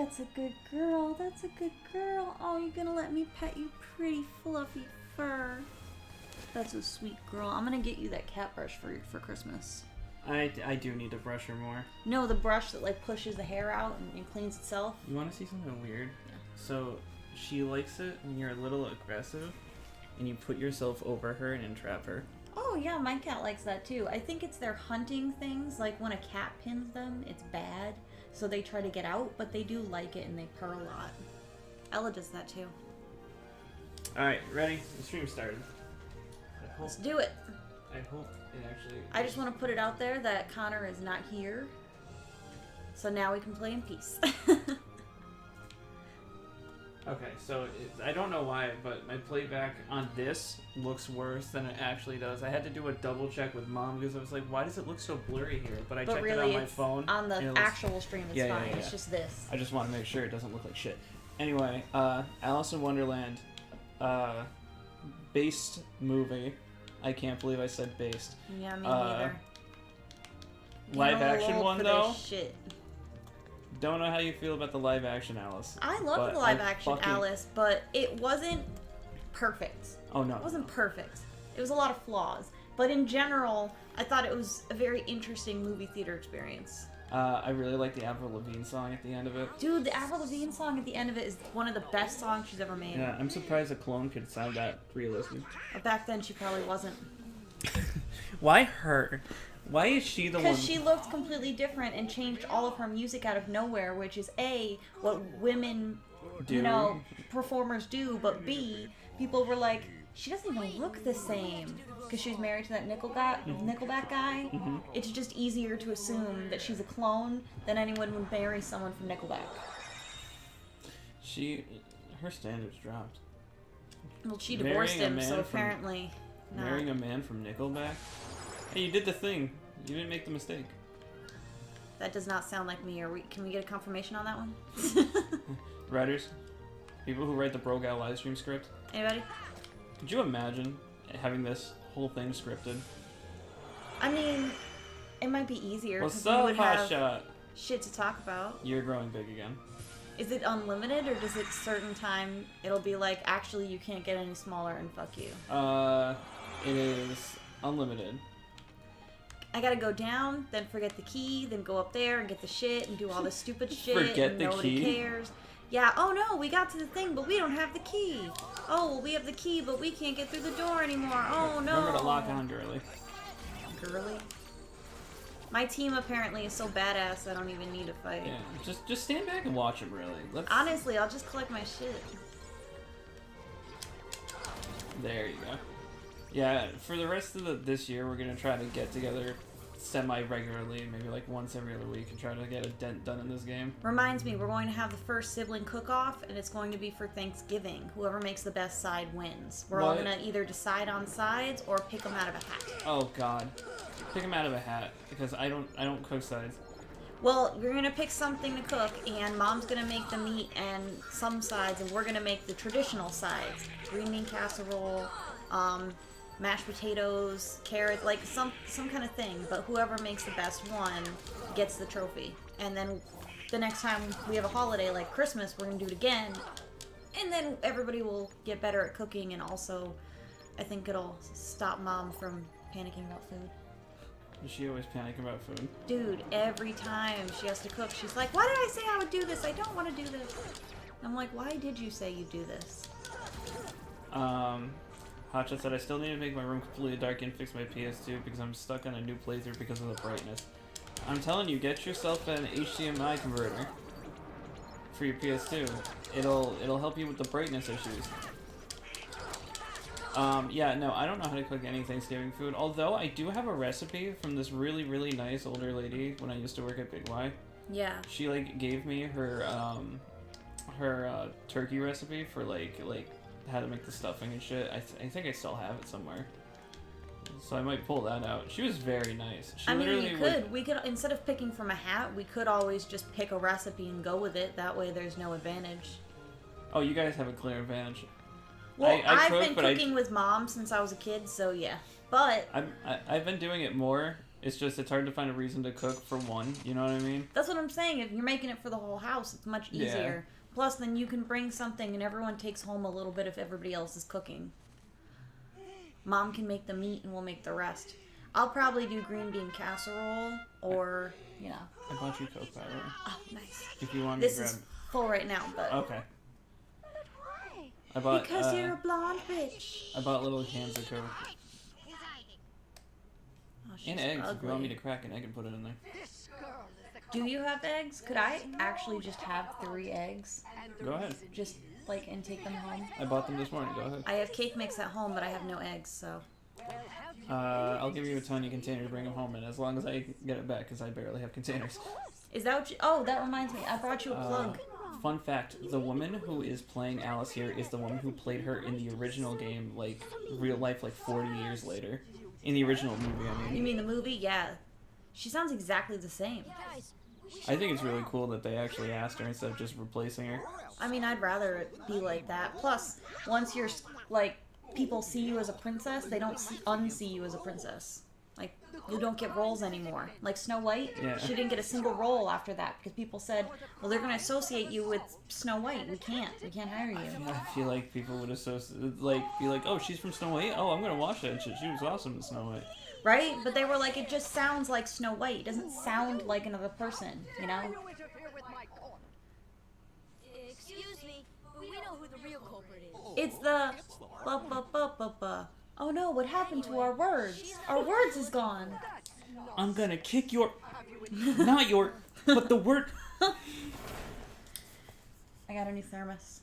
That's a good girl. That's a good girl. Oh, you're gonna let me pet you pretty fluffy fur. That's a sweet girl. I'm gonna get you that cat brush for Christmas. I do need to brush her more. No, the brush that like pushes the hair out and cleans itself. You want to see something weird? Yeah. So she likes it when you're a little aggressive and you put yourself over her and entrap her. Oh yeah, my cat likes that too. I think it's their hunting things. Like when a cat pins them, it's bad. So they try to get out, but they do like it and they purr a lot. Ella does that too. Alright, ready? The stream started. Let's do it. I hope it actually... I just want to put it out there that Connor is not here. So now we can play in peace. Okay, so I don't know why, but my playback on this looks worse than it actually does. I had to do a double check with Mom because I was like, why does it look so blurry here? But I checked really, it on my phone. On the actual stream, it's fine. Yeah. It's just this. I just want to make sure it doesn't look like shit. Anyway, Alice in Wonderland, based movie. I can't believe I said based. Yeah, me neither. Live action one though. Shit. Don't know how you feel about the live action Alice. I love the live action Alice, but it wasn't perfect. Oh no. It wasn't perfect. It was a lot of flaws. But in general, I thought it was a very interesting movie theater experience. I really like the Avril Lavigne song at the end of it. Dude, the Avril Lavigne song at the end of it is one of the best songs she's ever made. Yeah, I'm surprised a clone could sound that realistic. Back then, she probably wasn't. Why her? Why is she the one? Because she looked completely different and changed all of her music out of nowhere, which is A, what women, performers do, but B, people were like, she doesn't even look the same. Because she's married to that Nickelback guy. Mm-hmm. It's just easier to assume that she's a clone than anyone would marry someone from Nickelback. Her standards dropped. Well, she divorced him, so apparently not. Marrying a man from Nickelback? Hey, you did the thing. You didn't make the mistake. That does not sound like me. Can we get a confirmation on that one? Writers? People who write the Bro Gal livestream script? Anybody? Could you imagine having this whole thing scripted? I mean, it might be easier. What's up, Hotshot? Shit to talk about. You're growing big again. Is it unlimited, or does it certain time it'll be like, actually you can't get any smaller and fuck you? It is unlimited. I gotta go down, then forget the key, then go up there and get the shit and do all the stupid shit. Forget and the nobody key? cares. Yeah, oh no, we got to the thing, but we don't have the key. Oh, well, we have the key, but we can't get through the door anymore. Oh no. Remember to lock on, girly. Girly? My team apparently is so badass I don't even need to fight. Yeah, just stand back and watch it, really. Honestly, I'll just collect my shit. There you go. Yeah, for the rest of this year, we're gonna try to get together semi-regularly, maybe like once every other week, and try to get a dent done in this game. Reminds me, we're going to have the first sibling cook-off, and it's going to be for Thanksgiving. Whoever makes the best side wins. We're all gonna either decide on sides or pick them out of a hat. Oh God, pick them out of a hat because I don't cook sides. Well, you're gonna pick something to cook, and Mom's gonna make the meat and some sides, and we're gonna make the traditional sides: green bean casserole, mashed potatoes, carrots, like some kind of thing. But whoever makes the best one gets the trophy. And then the next time we have a holiday like Christmas, we're gonna do it again, and then everybody will get better at cooking. And also, I think it'll stop Mom from panicking about food. Does she always panic about food? Dude, every time she has to cook, she's like, why did I say I would do this? I don't want to do this. I'm like, why did you say you'd do this? Hotshot said, I still need to make my room completely dark and fix my PS2 because I'm stuck on a new playthrough because of the brightness. I'm telling you, get yourself an HDMI converter for your PS2. It'll help you with the brightness issues. Yeah, no, I don't know how to cook any Thanksgiving food, although I do have a recipe from this really, really nice older lady when I used to work at Big Y. Yeah. She, like, gave me her turkey recipe for, like, how to make the stuffing and shit. I think I still have it somewhere. So I might pull that out. She was very nice. I mean, we could, instead of picking from a hat, we could always just pick a recipe and go with it. That way there's no advantage. Oh, you guys have a clear advantage. Well, I've been cooking with Mom since I was a kid, so yeah. But I've been doing it more It's just, it's hard to find a reason to cook for one, you know what I mean? That's what I'm saying. If you're making it for the whole house, it's much Yeah. easier. Plus, then you can bring something and everyone takes home a little bit if everybody else is cooking. Mom can make the meat and we'll make the rest. I'll probably do green bean casserole or, you know. I bought you Coke, by the way. Oh, nice. If you want This to grab... is full right now, but... Okay. I bought, Because you're a blonde bitch. I bought little cans of Coke. Oh, she's And eggs, if you want me ugly. to crack an egg and put it in there. Do you have eggs? Could I actually just have 3 eggs? Go ahead. Just, like, and take them home? I bought them this morning, go ahead. I have cake mix at home, but I have no eggs, so... I'll give you a tiny container to bring them home in, as long as I get it back, because I barely have containers. Is that what you... Oh, that reminds me. I brought you a plug. Fun fact, the woman who is playing Alice here is the woman who played her in the original game, like, real life, like, 40 years later. In the original movie, I mean. You mean the movie? Yeah. She sounds exactly the same. I think it's really cool that they actually asked her instead of just replacing her. I mean, I'd rather it be like that. Plus, once you're, like, people see you as a princess, they don't unsee you as a princess. Like, you don't get roles anymore. Like Snow White, Yeah. she didn't get a single role after that because people said, well, they're going to associate you with Snow White. We can't hire you. I feel like people would associate, like, be like, oh, she's from Snow White? Oh, I'm gonna watch that shit. She was awesome in Snow White. Right? But they were like, it just sounds like Snow White. It doesn't sound like another person, you know? Excuse me, but we know who the real culprit is. It's the ba-ba-ba-ba-ba. Oh no, what happened to our words? Our words is gone. I'm gonna kick your... Not your... But the word... I got a new thermos.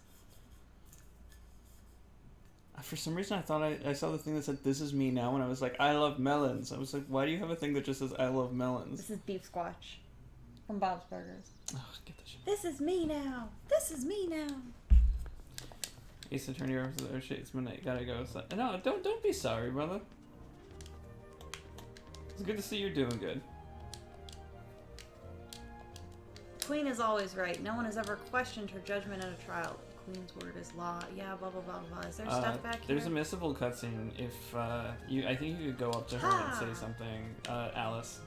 For some reason, I thought I saw the thing that said, "This is me now," and I was like, "I love melons." I was like, "Why do you have a thing that just says I love melons?" This is beef squash from Bob's Burgers. Oh, get that shit. This is me now. This is me now. Ace Attorney over there. Shit, it's midnight. Gotta go. So, no, don't be sorry, brother. It's good to see you're doing good. Queen is always right. No one has ever questioned her judgment at a trial. Queen's word is law. Yeah, blah blah blah blah. Is there stuff back here? There's a missable cutscene. If you, I think you could go up to her and say something. Alice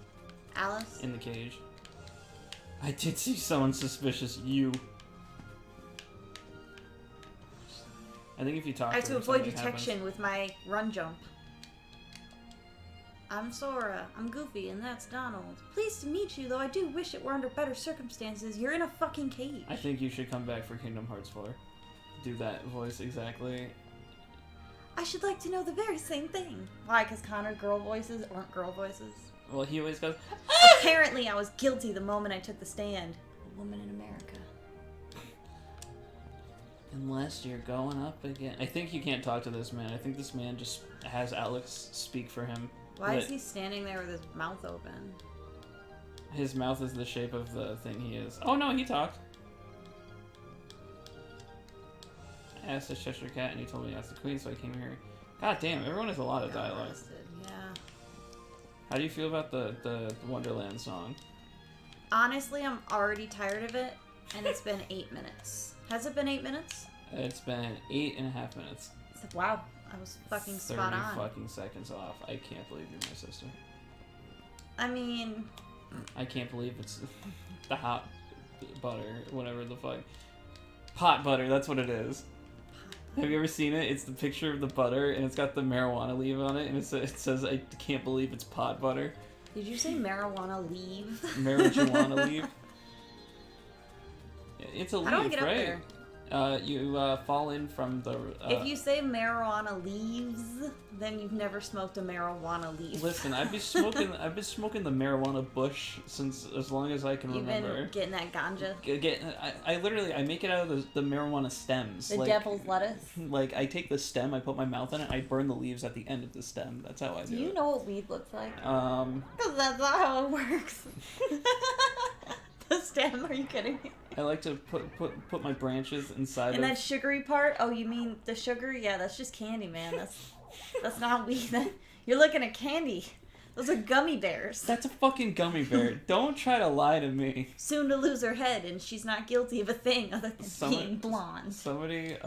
Alice? in the cage. I did see someone suspicious. You. I think if you talk I have to to her, avoid something detection happens. with my run jump. I'm Sora. I'm Goofy, and that's Donald. Pleased to meet you, though I do wish it were under better circumstances. You're in a fucking cage. I think you should come back for Kingdom Hearts 4. Do that voice exactly. I should like to know the very same thing. Why? Because Connor's girl voices aren't girl voices? Well, he always goes, Apparently, I was guilty the moment I took the stand. A woman in America. unless you're going up again. I think you can't talk to this man. I think this man just has Alex speak for him. Why is But he standing there with his mouth open? his mouth is the shape of the thing he is. Oh no, he talked. I asked the Cheshire Cat and he told me to ask the Queen, so I came here. God damn, everyone has a lot of Got dialogue. arrested, yeah. How do you feel about the Wonderland song? Honestly, I'm already tired of it, and it's been 8 minutes. Has it been 8 minutes? It's been 8.5 minutes. It's like, wow, I was fucking 30 spot on. fucking seconds off. I can't believe you're my sister. I mean, I can't believe it's the hot butter, whatever the fuck. Pot butter, that's what it is. Have you ever seen it? It's the picture of the butter, and it's got the marijuana leaf on it, and it says, I can't believe it's pot butter. did you say marijuana leave? Marijuana leaf. It's a leaf, How do I get up right? there? You fall in from the... If you say marijuana leaves, then you've never smoked a marijuana leaf. Listen, I've been smoking the marijuana bush since as long as I can You've remember. been getting that ganja. I literally make it out of the marijuana stems. The like, devil's lettuce. Like I take the stem, I put my mouth in it, I burn the leaves at the end of the stem. That's how I do Do you it. know what weed looks like? Because that's not how it works. The stem? Are you kidding me? I like to put my branches inside And of... that sugary part? Oh, you mean the sugar? Yeah, that's just candy, man. That's not weed. You're looking at candy. Those are gummy bears. That's a fucking gummy bear. Don't try to lie to me. Soon to lose her head, and she's not guilty of a thing other than being blonde. Somebody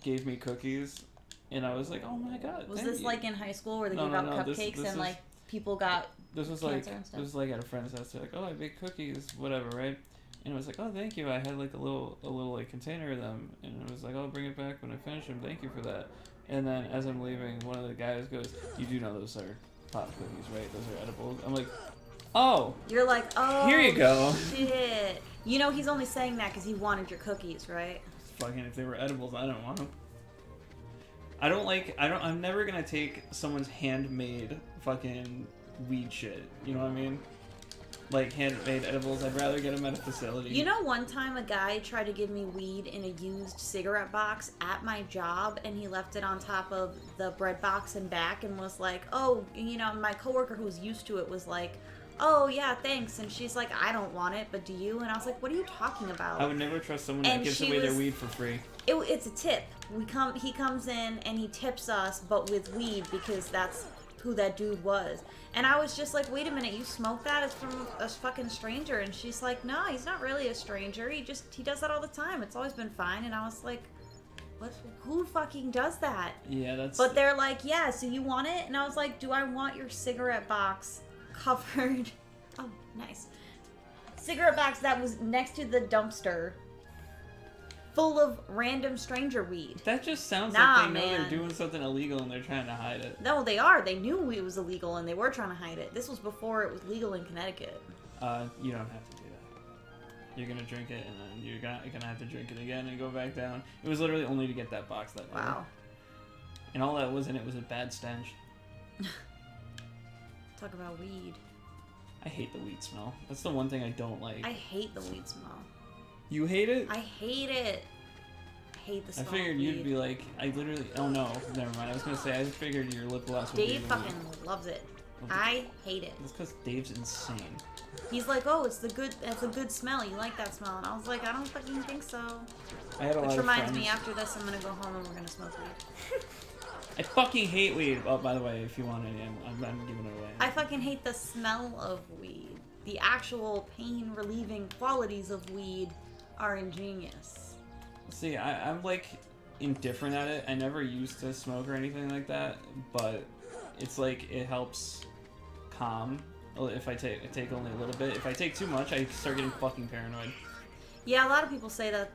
gave me cookies, and I was like, oh my god, Was thank this you. like in high school where they No, gave no, out no, cupcakes this and is- like people got This was like cancer and stuff. this was like at a friend's house. They're like, "Oh, I bake cookies, whatever, right?" And it was like, "Oh, thank you. I had like a little like container of them," and it was like, "I'll bring it back when I finish them. Thank you for that." And then as I'm leaving, one of the guys goes, "You do know those are pop cookies, right? Those are edible." I'm like, "Oh, You're like, oh, here you go." shit. You know he's only saying that because he wanted your cookies, right? Fucking, if they were edibles, I don't want them. I'm never gonna take someone's handmade fucking weed shit. You know what I mean? Like handmade edibles. I'd rather get them at a facility. You know, one time a guy tried to give me weed in a used cigarette box at my job, and he left it on top of the bread box and back, and was like, "Oh, you know," my coworker who was used to it was like, "Oh yeah, thanks," and she's like, "I don't want it, but do you?" And I was like, "What are you talking about?" I would never trust someone that And gives she away their was- weed for free. It's a tip. He comes in and he tips us, but with weed because that's who that dude was. And I was just like, wait a minute, you smoke that? It's from a fucking stranger. And she's like, no, he's not really a stranger. He does that all the time. It's always been fine. And I was like, what? Who fucking does that? Yeah, that's. But they're like, yeah, so you want it? And I was like, do I want your cigarette box covered? Oh, nice. Cigarette box that was next to the dumpster full of random stranger weed. That just sounds Nah, like they know man. they're doing something illegal and they're trying to hide it. No, they are. They knew it was illegal and they were trying to hide it. This was before it was legal in Connecticut. You don't have to do that. You're gonna drink it and then you're gonna have to drink it again and go back down. It was literally only to get that box that day. Wow. And all that was in it was a bad stench. Talk about weed. I hate the weed smell. That's the one thing I don't like. I hate the weed smell. You hate it? I hate it. I hate the I smell figured of weed. you'd be like, I literally. Oh no, never mind. I was gonna say I figured your lip gloss would be. Dave fucking loves it. I hate it. That's because Dave's insane. He's like, oh, it's a good smell. You like that smell? And I was like, I don't fucking think so. I had a lot Which of reminds friends. me, after this, I'm gonna go home and we're gonna smoke weed. I fucking hate weed. Oh, by the way, if you want any, I'm giving it away. I fucking hate the smell of weed. The actual pain relieving qualities of weed are ingenious. See, I'm like indifferent at it. I never used to smoke or anything like that, but it's like it helps calm. If I take only a little bit. If I take too much, I start getting fucking paranoid. Yeah, a lot of people say that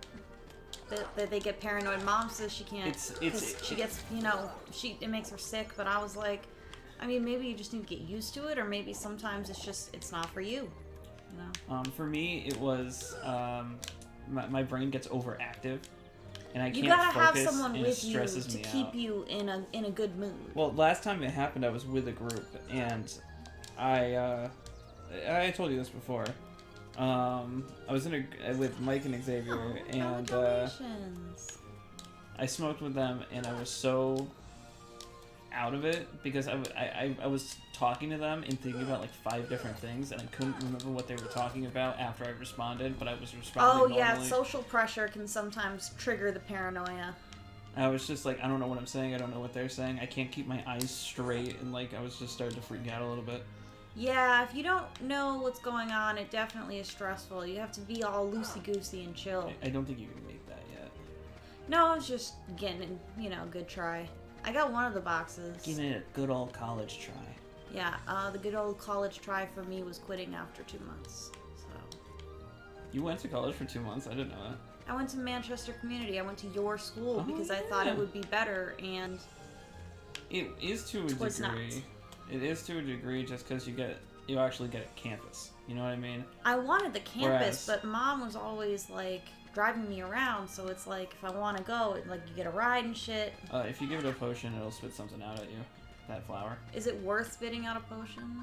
they get paranoid. Mom says she can't. It's she gets, it makes her sick. But I was like, I mean, maybe you just need to get used to it, or maybe sometimes it's not for you. You know. For me, it was my brain gets overactive, and I can't You gotta have focus, someone and with it you stresses to me keep out. you in a good mood. Well, last time it happened, I was with a group, and I told you this before. I was with Mike and Xavier, and Congratulations. I smoked with them, and I was so out of it because I was talking to them and thinking about like 5 different things, and I couldn't remember what they were talking about after I responded, but I was Oh responding yeah, normally. social pressure can sometimes trigger the paranoia. I was just like, I don't know what I'm saying, I don't know what they're saying, I can't keep my eyes straight, and like I was just starting to freak out a little bit. Yeah, if you don't know what's going on, it definitely is stressful. You have to be all loosey-goosey and chill. I don't think you can make that yet. No, I was just getting, a good try. I got one of the boxes. Give it a good old college try. Yeah, the good old college try for me was quitting after 2 months. So You went to college for 2 months, I didn't know that. I went to Manchester Community. I went to your school Oh, because I thought yeah. it would be better, and It is to a Was not. degree. It is to a degree just because you actually get a campus. You know what I mean? I wanted the campus, Whereas- but Mom was always like driving me around. So it's like if I want to go, like you get a ride and shit. If you give it a potion, it'll spit something out at you. That flower. Is it worth spitting out a potion?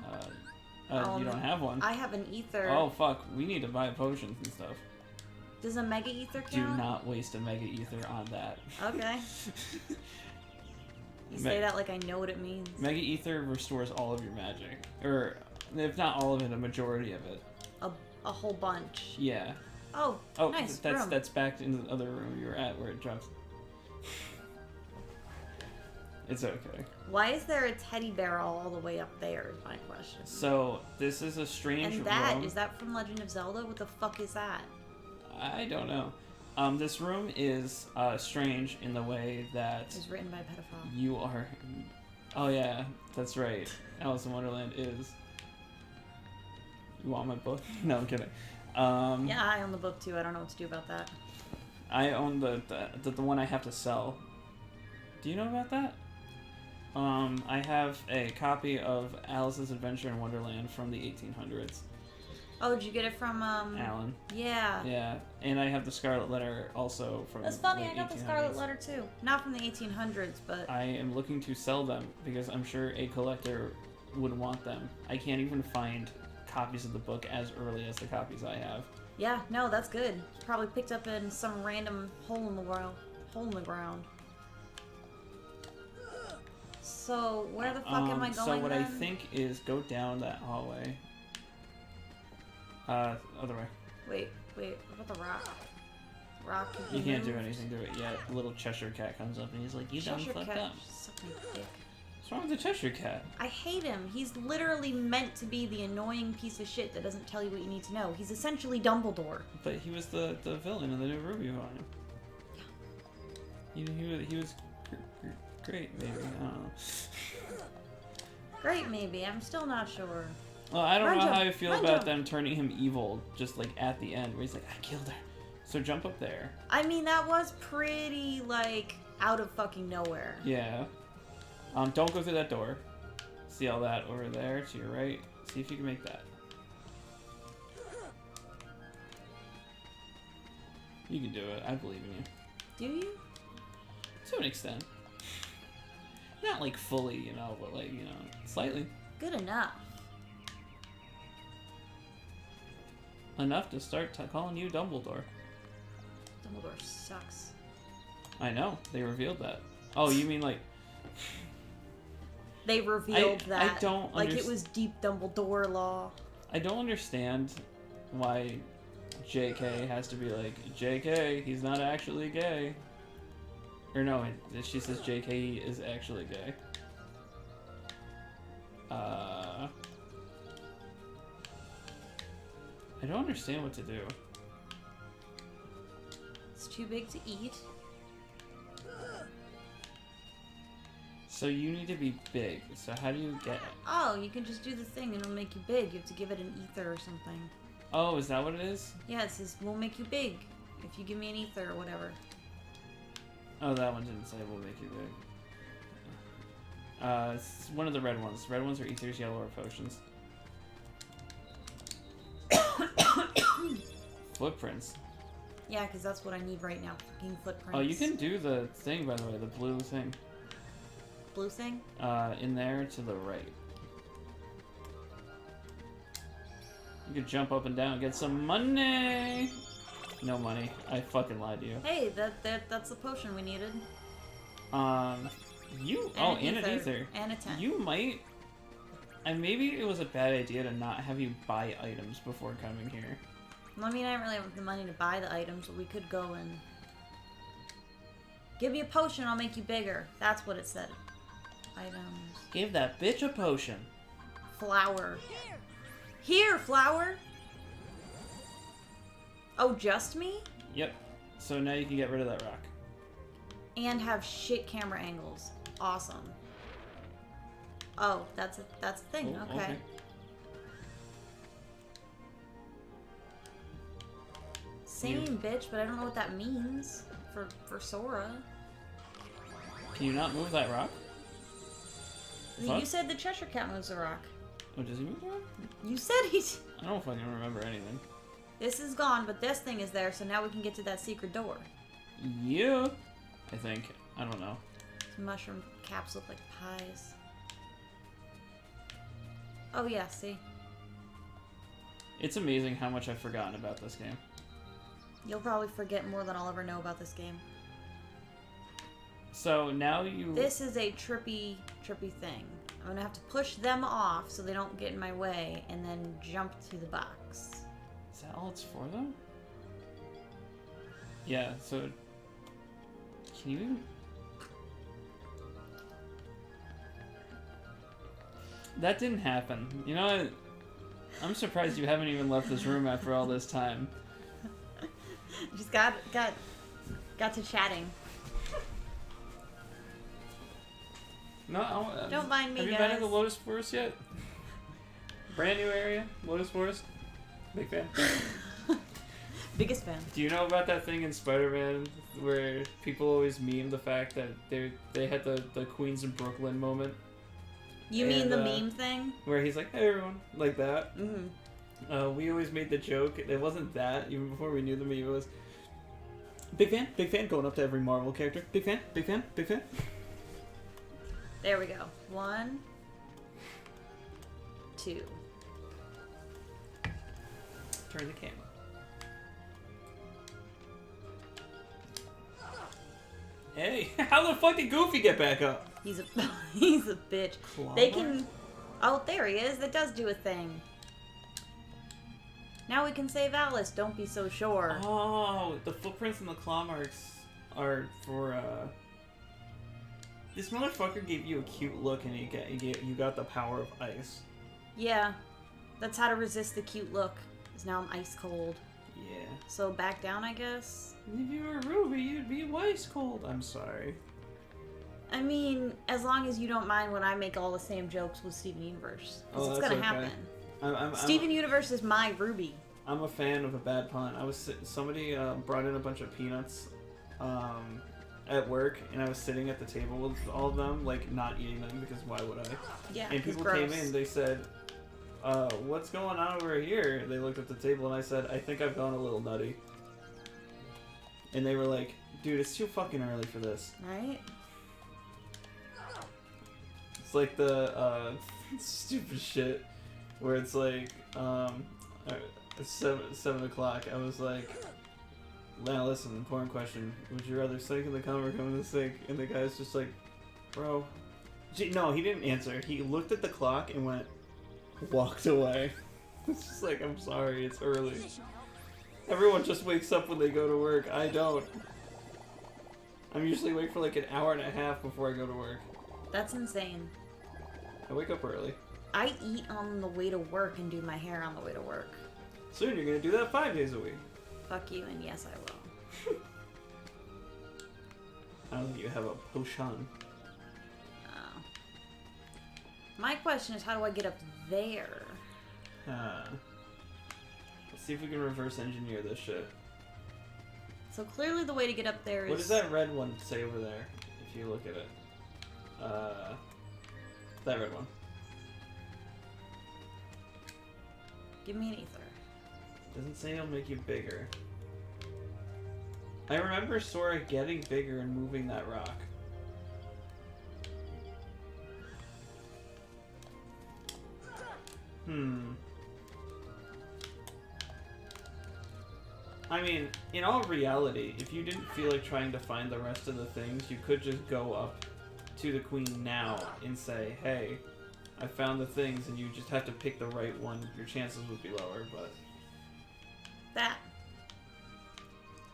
You don't have one. I have an ether. Oh fuck, we need to buy potions and stuff. Does a mega ether Do count? not waste a mega ether on that. Okay. You say that like I know what it means. Mega ether restores all of your magic. Or, if not all of it, a majority of it. A whole bunch. Yeah. Oh, Oh, nice. that's room. that's back in the other room you were at where it drops. It's okay. Why is there a teddy bear all the way up there is my question. So, this is a strange And that, room. is that from Legend of Zelda? What the fuck is that? I don't know. This room is strange in the way that It was written by a pedophile. you are. Oh yeah, that's right. Alice in Wonderland is. You want my book? No, I'm kidding. Yeah, I own the book too. I don't know what to do about that. I own the one I have to sell. Do you know about that? I have a copy of Alice's Adventure in Wonderland from the 1800s. Oh, did you get it from Alan. Yeah. Yeah, and I have the Scarlet Letter also from That's funny. the I got the 1800s. Scarlet Letter too. Not from the 1800s, but I am looking to sell them because I'm sure a collector would want them. I can't even find copies of the book as early as the copies I have. yeah, no, that's good. Probably picked up in some random hole in the world, hole in the ground. So where the fuck am I going? So what then? I think is go down that hallway. Other way. Wait. What about the rock? Rock. Can You be can't do moved? anything to it yet. The little Cheshire Cat comes up and he's like, "You done Cheshire fucked Cat. up." Suck my dick. What's wrong with the Cheshire Cat? I hate him. He's literally meant to be the annoying piece of shit that doesn't tell you what you need to know. He's essentially Dumbledore. But he was the villain in the new Ruby volume. He was great, maybe. I don't know. Great, maybe. I'm still not sure. Well, I don't Run know jump, how I feel run about jump. them turning him evil just like at the end where he's like, "I killed her." So jump up there. I mean, that was pretty, like, out of fucking nowhere. Yeah. Don't go through that door. See all that over there to your right? See if you can make that. You can do it. I believe in you. Do you? To an extent. Not like fully, you know, but like, you know, slightly. Good enough. Enough to start calling you Dumbledore. Dumbledore sucks. I know. They revealed that. Oh, you mean like... They revealed that. I don't like it was deep Dumbledore law. I don't understand why JK has to be like, JK, he's not actually gay. Or no, she says JK is actually gay. I don't understand what to do. It's too big to eat. So you need to be big. So how do you get it? Oh, you can just do the thing and it'll make you big. You have to give it an ether or something. Oh, is that what it is? Yeah, it says, we'll make you big if you give me an ether or whatever. Oh, that one didn't say we'll make you big. It's one of the red ones. Red ones are ethers, yellow are potions. Footprints. Yeah, because that's what I need right now. Fucking footprints. Oh, you can do the thing, by the way, the blue thing. Blue thing? In there to the right. You could jump up and down and get some money! No money. I fucking lied to you. Hey, that's the potion we needed. You... And and an ether. And a 10. You might... And maybe it was a bad idea to not have you buy items before coming here. Well, I mean, I don't really have the money to buy the items, but we could go and... Give me a potion, I'll make you bigger. That's what it said. Items. Give that bitch a potion. Flower. Here, flower! Oh, just me? Yep. So now you can get rid of that rock. And have shit camera angles. Awesome. Oh, that's a thing. Oh, okay. Same, bitch, but I don't know what that means for Sora. Can you not move that rock? Fuck. You said the Cheshire Cat moves a rock. Oh, does he move the rock? You said he's... I don't fucking remember anything. This is gone, but this thing is there, so now we can get to that secret door. Yeah. I think. I don't know. These mushroom caps look like pies. Oh yeah, see? It's amazing how much I've forgotten about this game. You'll probably forget more than I'll ever know about this game. So now you... This is a trippy thing. I'm gonna have to push them off so they don't get in my way, and then jump to the box. Is that all it's for, though? Yeah, so... Can you even... That didn't happen. You know what? I'm surprised you haven't even left this room after all this time. Just got to chatting. No, Don't mind me, Have you guys. been in the Lotus Forest yet? Brand new area, Lotus Forest. Big fan. Biggest fan. Do you know about that thing in Spider-Man where people always meme the fact that they had the Queens in Brooklyn moment? You mean And, the meme thing? Where he's like, hey everyone, like that. Mm-hmm. We always made the joke. It wasn't that, even before we knew the meme. It was, big fan, going up to every Marvel character. Big fan. There we go. 1, 2. Turn the camera. Hey, how the fuck did Goofy get back up? He's a he's a bitch. Claw They mark? can. Oh, there he is. That does do a thing. Now we can save Alice. Don't be so sure. Oh, the footprints and the claw marks are for, This motherfucker gave you a cute look and you got the power of ice. Yeah, that's how to resist the cute look. Cause now I'm ice cold. Yeah. So back down, I guess. If you were Ruby, you'd be ice cold. I'm sorry. I mean, as long as you don't mind when I make all the same jokes with Steven Universe. Because Oh, it's that's gonna okay. happen. Steven Universe is my Ruby. I'm a fan of a bad pun. Somebody brought in a bunch of peanuts at work, and I was sitting at the table with all of them, like not eating them because why would I? Yeah, And it's people gross. came in, they said, what's going on over here? They looked at the table and I said, I think I've gone a little nutty. And they were like, dude, it's too fucking early for this. Right? It's like the stupid shit where it's like, it's 7 o'clock. I was like, now listen, important question. Would you rather sink in the cum or come in the sink? And the guy's just like, bro. No, he didn't answer. He looked at the clock and walked away. It's just like, I'm sorry, it's early. Everyone just wakes up when they go to work. I don't. I'm usually awake for like an hour and a half before I go to work. That's insane. I wake up early. I eat on the way to work and do my hair on the way to work. Soon you're gonna do that 5 days a week. Fuck you, and yes, I will. I don't think you have a potion. Oh. My question is, how do I get up there? Let's see if we can reverse engineer this shit. So clearly the way to get up there is... What does that red one say over there? If you look at it. That red one. Give me an ether. Doesn't say it'll make you bigger. I remember Sora getting bigger and moving that rock. I mean, in all reality, if you didn't feel like trying to find the rest of the things, you could just go up to the queen now and say, hey, I found the things, and you just have to pick the right one. Your chances would be lower, but... That.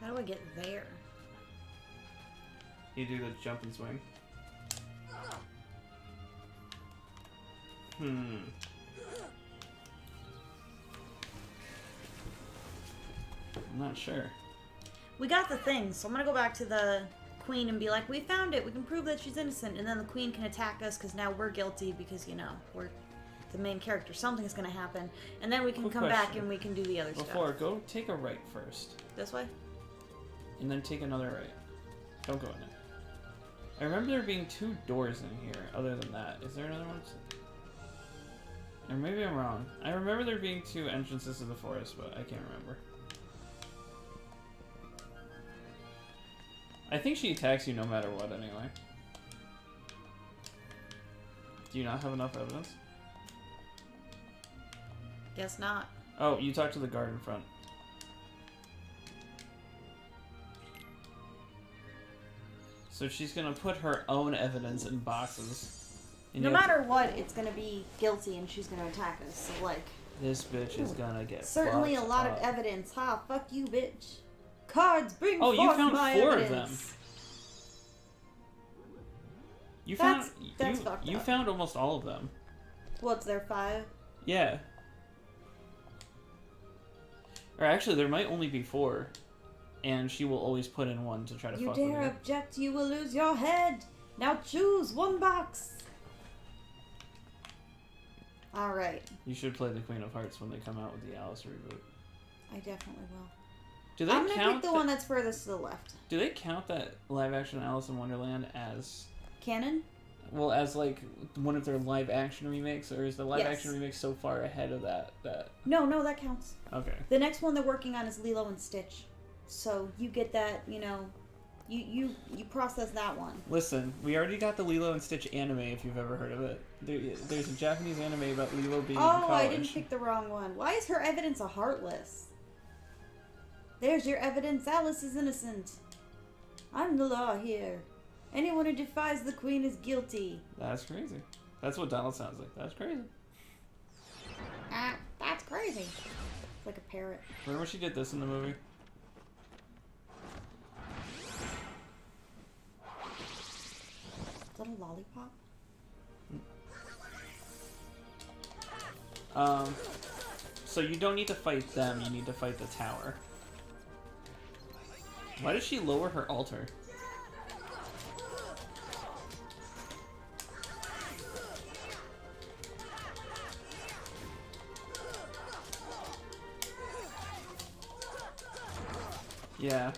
How do I get there? You do the jump and swing. I'm not sure. We got the thing, so I'm gonna go back to the queen and be like, we found it, we can prove that she's innocent, and then the queen can attack us because now we're guilty because, you know, we're the main character. Something's gonna happen, and then we can Quick come back question. and we can do the other Before, stuff. go take a right first, This way? and then take another right. Don't go in it. I remember there being 2 doors in here, other than that. Is there another one? Or maybe I'm wrong. I remember there being 2 entrances to the forest, but I can't remember. I think she attacks you no matter what, anyway. Do you not have enough evidence? Guess not. Oh, you talked to the guard in front. So she's gonna put her own evidence in boxes. And No you have matter what, it's gonna be guilty and she's gonna attack us, so like... This bitch is gonna get Certainly a fucked lot up. of evidence, huh? Fuck you, bitch. Cards, bring Oh, forth you found my 4 evidence. of them. You That's found fucked you up. found almost all of them. What's there, 5? Yeah. Or actually, there might only be 4, and she will always put in 1 to try to You fuck with dare you. object, you will lose your head. Now choose 1 box. Alright. You should play the Queen of Hearts when they come out with the Alice reboot. I definitely will. Do they I'm gonna count pick the one that's furthest to the left. Do they count that live action Alice in Wonderland as Canon? well as like one of their live action remakes, or is the live Yes. action remake so far ahead of that? No, that counts. Okay. The next one they're working on is Lilo and Stitch. So you get that, you process that one. Listen, we already got the Lilo and Stitch anime. If you've ever heard of it, there's a Japanese anime about Lilo being in Oh, college. I didn't pick the wrong one. Why is her evidence a heartless? There's your evidence. Alice is innocent. I'm the law here. Anyone who defies the queen is guilty. That's crazy. That's what Donald sounds like. That's crazy. That's crazy. It's like a parrot. Remember she did this in the movie? Is that a lollipop? So you don't need to fight them, you need to fight the tower. Why does she lower her altar? Yeah.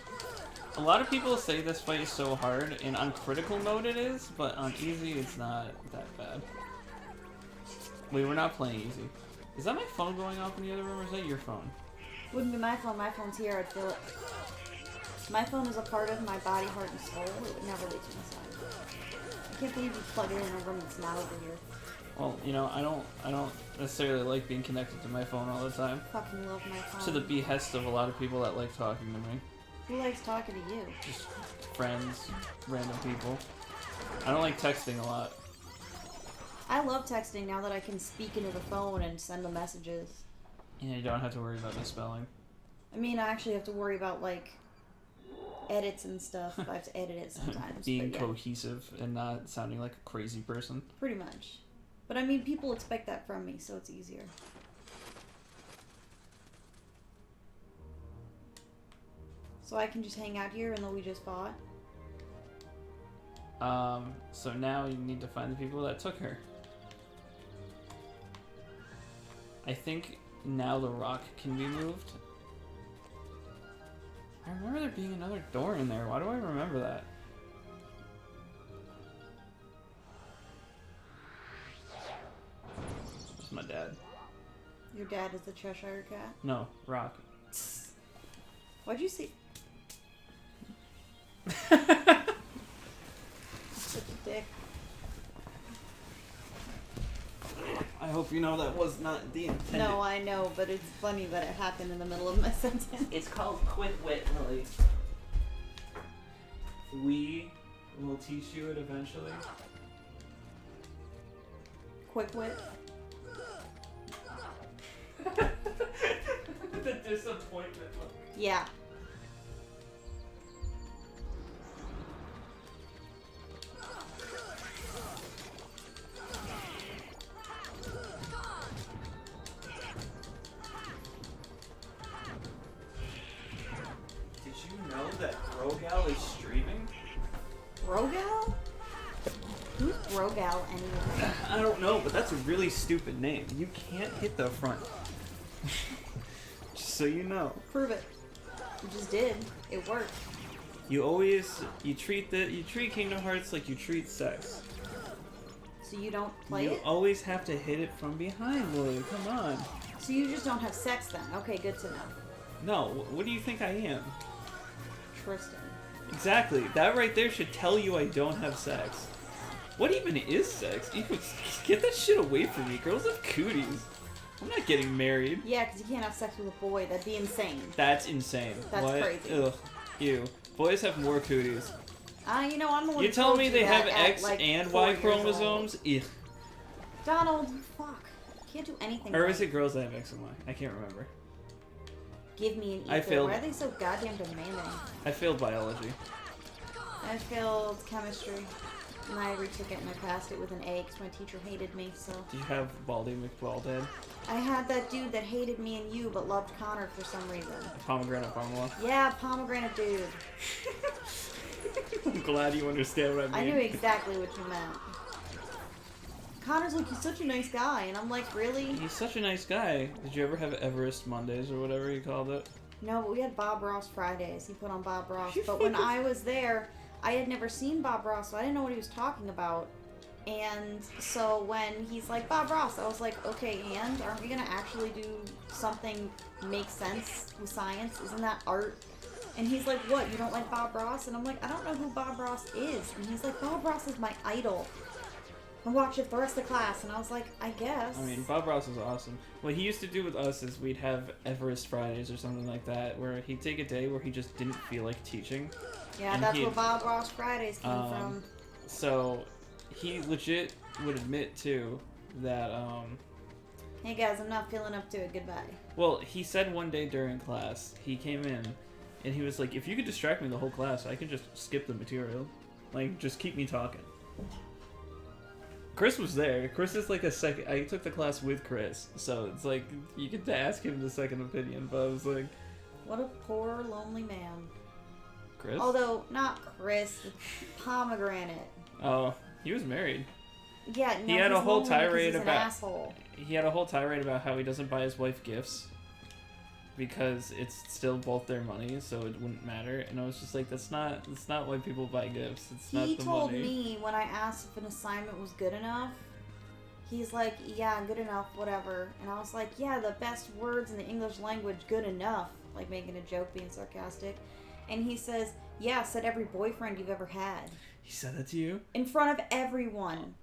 A lot of people say this fight is so hard, and on critical mode it is, but on easy it's not that bad. Wait, we're not playing easy. Is that my phone going off in the other room, or is that your phone? Wouldn't be my phone. My phone's here. I'd feel it. My phone is a part of my body, heart, and soul. It would never leave my side. I can't believe you plug it in a room that's not over here. Well, you know, I don't necessarily like being connected to my phone all the time. Fucking love my phone. To the behest of a lot of people that like talking to me. Who likes talking to you? Just friends, random people. I don't like texting a lot. I love texting now that I can speak into the phone and send the messages. Yeah, you don't have to worry about misspelling. I mean, I actually have to worry about, like, edits and stuff. I have to edit it sometimes. Being but yeah, cohesive and not sounding like a crazy person. pretty much. But I mean, people expect that from me, so it's easier. So I can just hang out here and though we just fought. So now you need to find the people that took her. I think now the rock can be moved. I remember there being another door in there. Why do I remember that? It's my dad. Your dad is the Cheshire Cat. No, rock. What'd you see? Such a dick. I hope you know that was not the intended. No, I know, but it's funny that it happened in the middle of my sentence. It's called quick wit, Lily. We will teach you it eventually. Quick wit. The disappointment look. Yeah. Did you know that Rogal is streaming? Rogal? Who's Rogal anyway? I don't know, but that's a really stupid name. You can't hit the front. Just so you know. Prove it. You just did. It worked. You treat Kingdom Hearts like you treat sex. So you don't play You it? always have to hit it from behind, Lily. Come on. So you just don't have sex then? Okay, good to know. No, what do you think I am? Tristan. Exactly. That right there should tell you I don't have sex. What even is sex? Get that shit away from me. Girls have cooties. I'm not getting married. Yeah, because you can't have sex with a boy. That'd be insane. That's insane. That's what? crazy. Ugh. Ew. Boys have more cooties. You know, I'm the one You who telling told me you they have that at, X like, and 4 Y years old. chromosomes? Ugh. Donald, you fuck. Can't do anything Or right. is it girls that have X and Y? I can't remember. Give me an equal. I failed. Why are they so goddamn demanding? I failed biology. I failed chemistry. And I retook it and I passed it with an A because my teacher hated me, so... Do you have Baldy McBaldhead? I had that dude that hated me and you but loved Connor for some reason. Pomegranate Pamela. Yeah, pomegranate dude. I'm glad you understand what I mean. I knew exactly what you meant. Connor's like, he's such a nice guy. And I'm like, really? He's such a nice guy. Did you ever have Everest Mondays or whatever he called it? No, but we had Bob Ross Fridays. He put on Bob Ross. But when I was there, I had never seen Bob Ross, so I didn't know what he was talking about. And so when he's like, Bob Ross, I was like, okay, and aren't we going to actually do something make sense with science? Isn't that art? And he's like, what, you don't like Bob Ross? And I'm like, I don't know who Bob Ross is. And he's like, Bob Ross is my idol. And watch it for the rest of the class. And I was like, I guess. I mean, Bob Ross is awesome. What he used to do with us is we'd have Everest Fridays or something like that, where he'd take a day where he just didn't feel like teaching. Yeah, and that's where Bob Ross Fridays came from. So he legit would admit too that Hey guys, I'm not feeling up to it. Goodbye. well, he said one day during class, he came in and he was like, if you could distract me the whole class, I could just skip the material. Like, just keep me talking. Chris was there. Chris is like a second. I took the class with Chris, so it's like you get to ask him the second opinion. But I was like, What a poor, lonely man. Chris? Although, not Chris, Pomegranate. Oh, he was married. Yeah, no, He had a he's whole lonely because tirade he's an about- asshole. He had a whole tirade about how he doesn't buy his wife gifts because it's still both their money, so it wouldn't matter. And I was just like, that's not why people buy gifts. It's not He the told money. me when I asked if an assignment was good enough, he's like, yeah, good enough, whatever. And I was like, yeah, the best words in the English language, good enough. Like making a joke, being sarcastic. And he says, yeah, said every boyfriend you've ever had. He said that to you? In front of everyone.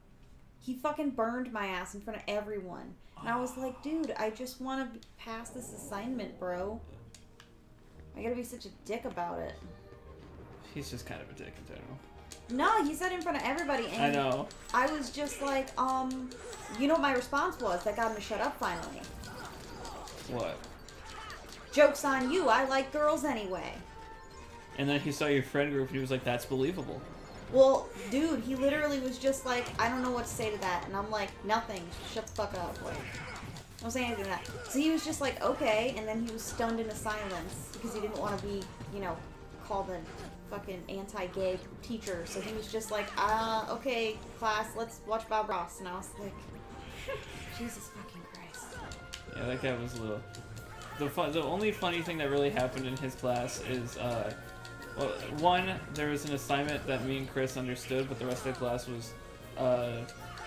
He fucking burned my ass in front of everyone. And I was like, dude, I just want to pass this assignment, bro. I gotta be such a dick about it. He's just kind of a dick in general. No, he said it in front of everybody. And I know. I was just like, you know what my response was? That got him to shut up finally. What? Joke's on you. I like girls anyway. And then he saw your friend group and he was like, that's believable. Well, dude, he literally was just like, I don't know what to say to that. And I'm like, nothing. Shut the fuck up. Like, don't say anything to that. So he was just like, okay. And then he was stunned into silence because he didn't want to be, you know, called a fucking anti-gay teacher. So he was just like, okay, class, let's watch Bob Ross. And I was like, Jesus fucking Christ. Yeah, that guy was a little... The only funny thing that really happened in his class is, well, one, there was an assignment that me and Chris understood, but the rest of the class was,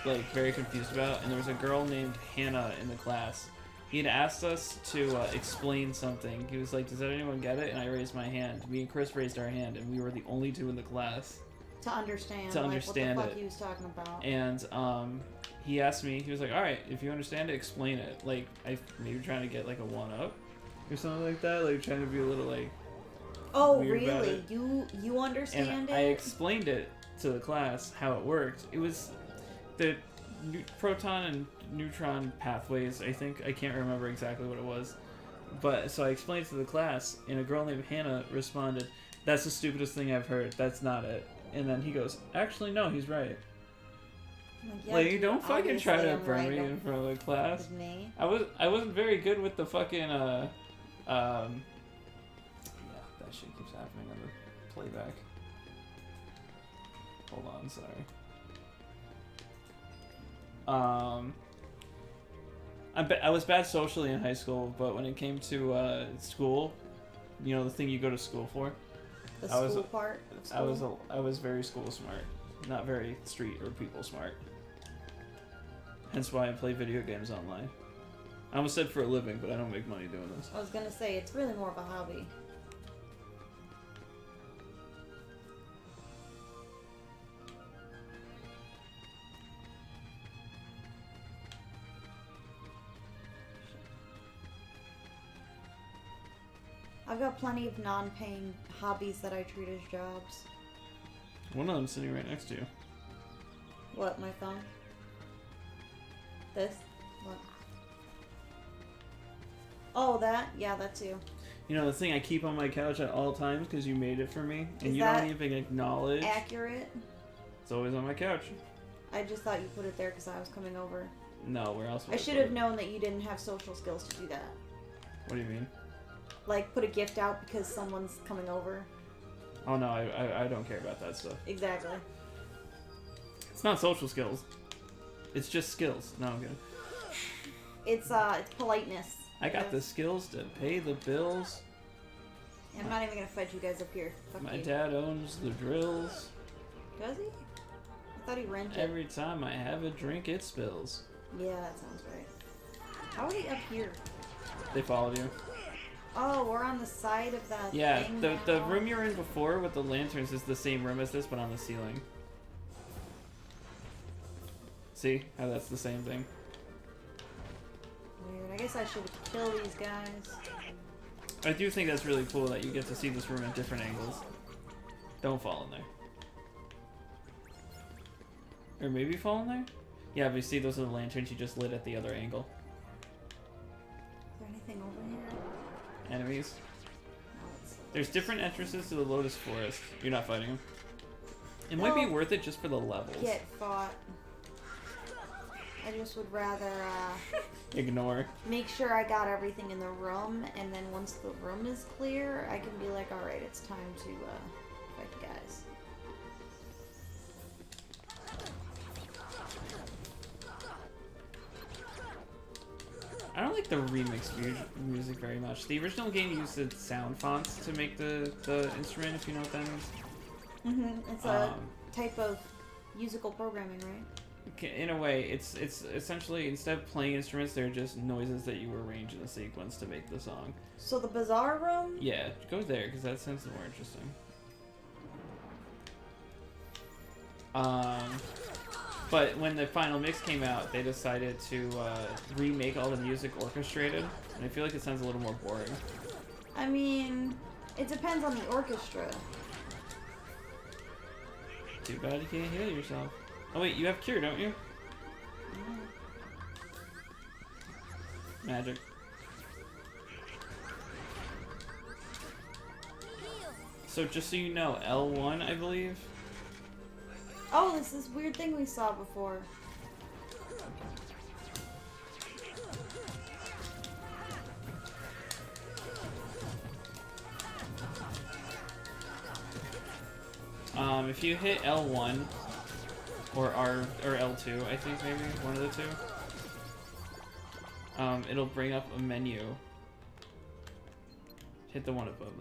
like, very confused about, and there was a girl named Hannah in the class. He had asked us to explain something. He was like, does anyone get it? And I raised my hand. Me and Chris raised our hand, and we were the only two in the class. To understand, To like, understand what the fuck it. he was talking about. And he asked me, he was like, alright, if you understand it, explain it. Like, maybe trying to get like a 1-up or something like that, like trying to be a little like Oh, weird about really? it. You understand And it? I explained it to the class how it worked. It was the proton and neutron pathways, I think. I can't remember exactly what it was. But so I explained it to the class, and a girl named Hannah responded, that's the stupidest thing I've heard. That's not it. And then he goes, actually, no, he's right. Yeah, Like, dude, don't fucking try obviously to I'm burn right, me don't in front of the class. with me. I wasn't very good with the fucking yeah, that shit keeps happening on the playback. Hold on, sorry. I was bad socially in high school, but when it came to school, you know, the thing you go to school for, The I was- school part of school. I was very school smart, not very street or people smart. Hence why I play video games online. I almost said for a living, but I don't make money doing this. I was gonna say, it's really more of a hobby. I've got plenty of non-paying hobbies that I treat as jobs. One of them's sitting right next to you. What, my phone? This? What? Oh, that? Yeah, that too. You know, the thing I keep on my couch at all times because you made it for me, and Is you that don't even acknowledge. Accurate? It's always on my couch. I just thought you put it there because I was coming over. No, where else would I should have put it? known that you didn't have social skills to do that. What do you mean? Like, put a gift out because someone's coming over. Oh no, I don't care about that stuff. Exactly. It's not social skills. It's just skills. No, I'm good. It's politeness. I got the skills to pay the bills. I'm not even gonna fight you guys up here. Fuck My you. dad owns the drills. Does he? I thought he rented. Every time I have a drink, it spills. Yeah, that sounds right. How are they up here? They followed you. Oh, we're on the side of that Yeah, thing the now. room you were in before with the lanterns is the same room as this, but on the ceiling. See how that's the same thing? Weird. I guess I should kill these guys. I do think that's really cool that you get to see this room at different angles. Don't fall in there. Or maybe fall in there? Yeah, but you see those are the lanterns you just lit at the other angle. Is there anything over here? Enemies. No, it's There's different entrances to the Lotus Forest. You're not fighting them. It might be No. worth it just for the levels. get fought. I just would rather Ignore. make sure I got everything in the room, and then once the room is clear, I can be like, all right, it's time to fight the guys. I don't like the remix music very much. The original game used the sound fonts to make the instrument, if you know what that means. It's a type of musical programming, right? In a way, it's essentially, instead of playing instruments, they're just noises that you arrange in a sequence to make the song. So the bazaar room? Yeah, go there, because that sounds more interesting. But when the final mix came out, they decided to remake all the music orchestrated, and I feel like it sounds a little more boring. I mean, it depends on the orchestra. Too bad you can't heal yourself. Oh wait, you have cure, don't you? Magic. So just so you know, L1, I believe. Oh, this is weird thing we saw before. If you hit L1 or R or L2, I think maybe one of the two, it'll bring up a menu. Hit the one above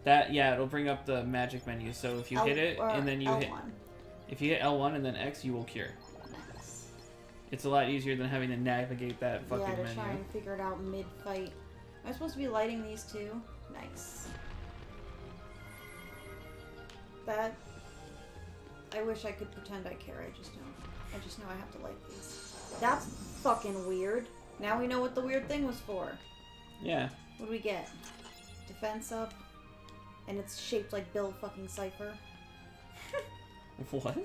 that. Yeah, it'll bring up the magic menu. So if you hit it and then you hit, if you hit L1 and then X, you will cure. Nice. It's a lot easier than having to navigate that fucking Yeah, to menu. try and figure it out mid-fight. Am I supposed to be lighting these two? Nice. That... I wish I could pretend I care, I just don't. I just know I have to light these. That's fucking weird. Now we know what the weird thing was for. Yeah. What do we get? Defense up. And it's shaped like Bill fucking Cipher. What?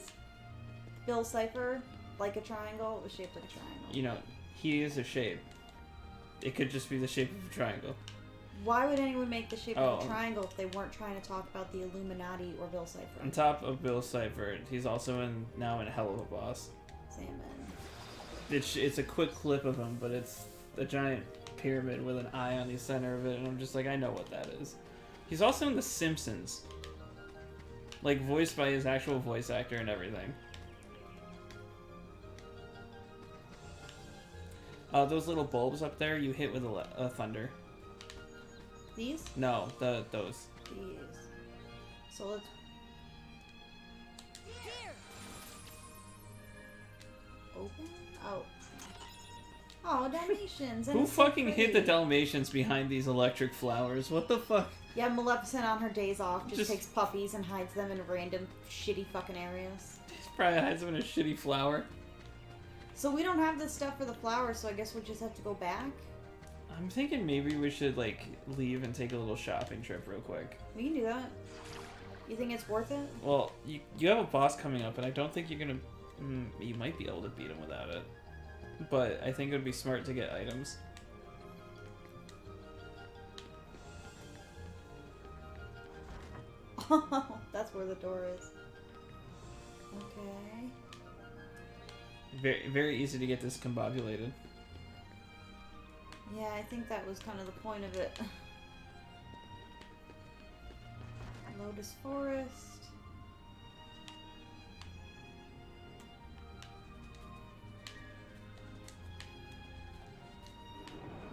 Bill Cipher, like a triangle, it was shaped like a triangle. You know, he is a shape. It could just be the shape of a triangle. Why would anyone make the shape of Oh. a triangle if they weren't trying to talk about the Illuminati or Bill Cipher? On top of Bill Cipher, he's also now in Hell of a Boss. Salmon. It's a quick clip of him, but it's a giant pyramid with an eye on the center of it, and I'm just like, I know what that is. He's also in The Simpsons. Like, voiced by his actual voice actor and everything. Those little bulbs up there, you hit with a thunder. These? No, those. These. So let's... Open? Oh. Oh, Dalmatians. and Who it's so fucking hit the pretty. Dalmatians behind these electric flowers? What the fuck? Yeah, Maleficent on her days off just Just- takes puppies and hides them in random shitty fucking areas. Probably hides them in a shitty flower. So we don't have this stuff for the flowers, so I guess we'll just have to go back. I'm thinking maybe we should, like, leave and take a little shopping trip real quick. We can do that. You think it's worth it? Well, you have a boss coming up, and I don't think you're gonna... you might be able to beat him without it. But I think it would be smart to get items. That's where the door is. Okay. Very, very easy to get discombobulated. Yeah, I think that was kind of the point of it. Lotus Forest.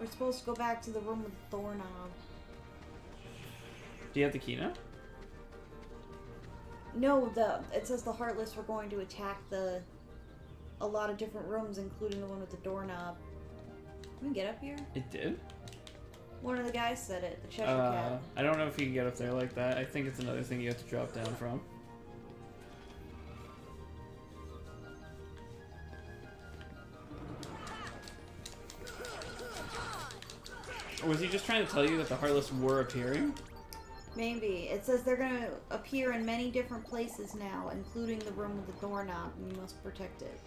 We're supposed to go back to the room with the doorknob. Do you have the key now? No, it says the Heartless were going to attack a lot of different rooms, including the one with the doorknob. Can we get up here? It did? One of the guys said it, the Cheshire Cat. I don't know if you can get up there like that. I think it's another thing you have to drop down from. Or was he just trying to tell you that the Heartless were appearing? Maybe. It says they're gonna appear in many different places now, including the room with the doorknob, and you must protect it.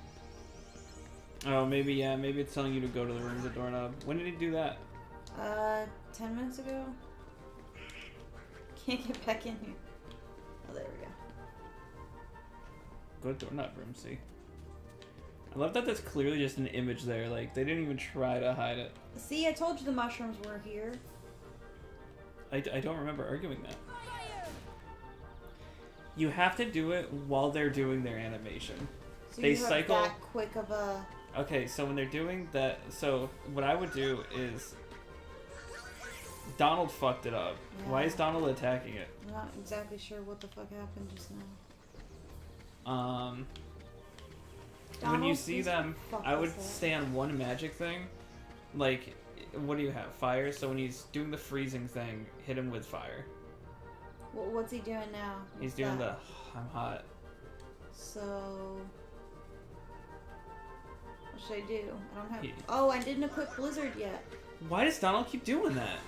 Oh, maybe, yeah. Maybe it's telling you to go to the room with the doorknob. When did he do that? 10 minutes ago? Can't get back in here. Oh, there we go. Go to doorknob room, see? I love that that's clearly just an image there. Like, they didn't even try to hide it. See, I told you the mushrooms were here. I don't remember arguing that. You have to do it while they're doing their animation. So They you have cycle- that quick of a... Okay, so when they're doing that, so what I would do is Donald fucked it up. Yeah. Why is Donald attacking it? I'm not exactly sure what the fuck happened just now. When you Donald, see please them, fuck I would us up. stay on one magic thing. Like, what do you have? Fire? So when he's doing the freezing thing, hit him with fire. What's he doing now? He's What's doing that? the I'm hot. So... What should I do? I don't have... He- Oh, I didn't equip Blizzard yet. Why does Donald keep doing that?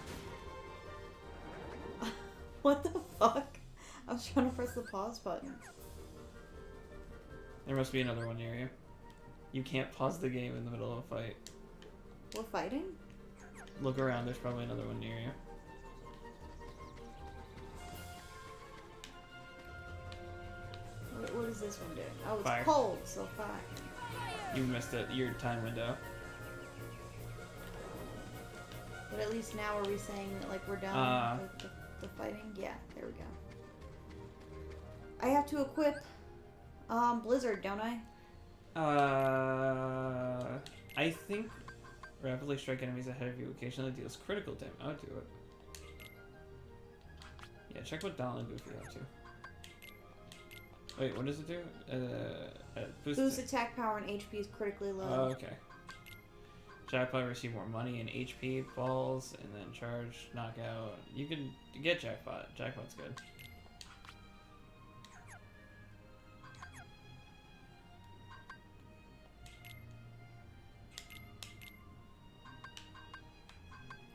What the fuck? I was trying to press the pause button. There must be another one near you. You can't pause the game in the middle of a fight. We're fighting? Look around, there's probably another one near you. What is this one doing? Oh, it's Fire. cold, so fire. You missed it, your time window. But at least now are we saying that, like, we're done with the fighting? Yeah, there we go. I have to equip Blizzard, don't I? I think rapidly strike enemies ahead of you occasionally deals critical damage. I would do it. Yeah, check what Donald and Goofy are up to. Wait, what does it do? Boost attack power and HP is critically low. Oh, okay. Jackpot receive more money and HP, balls, and then charge, knockout. You can get Jackpot. Jackpot's good.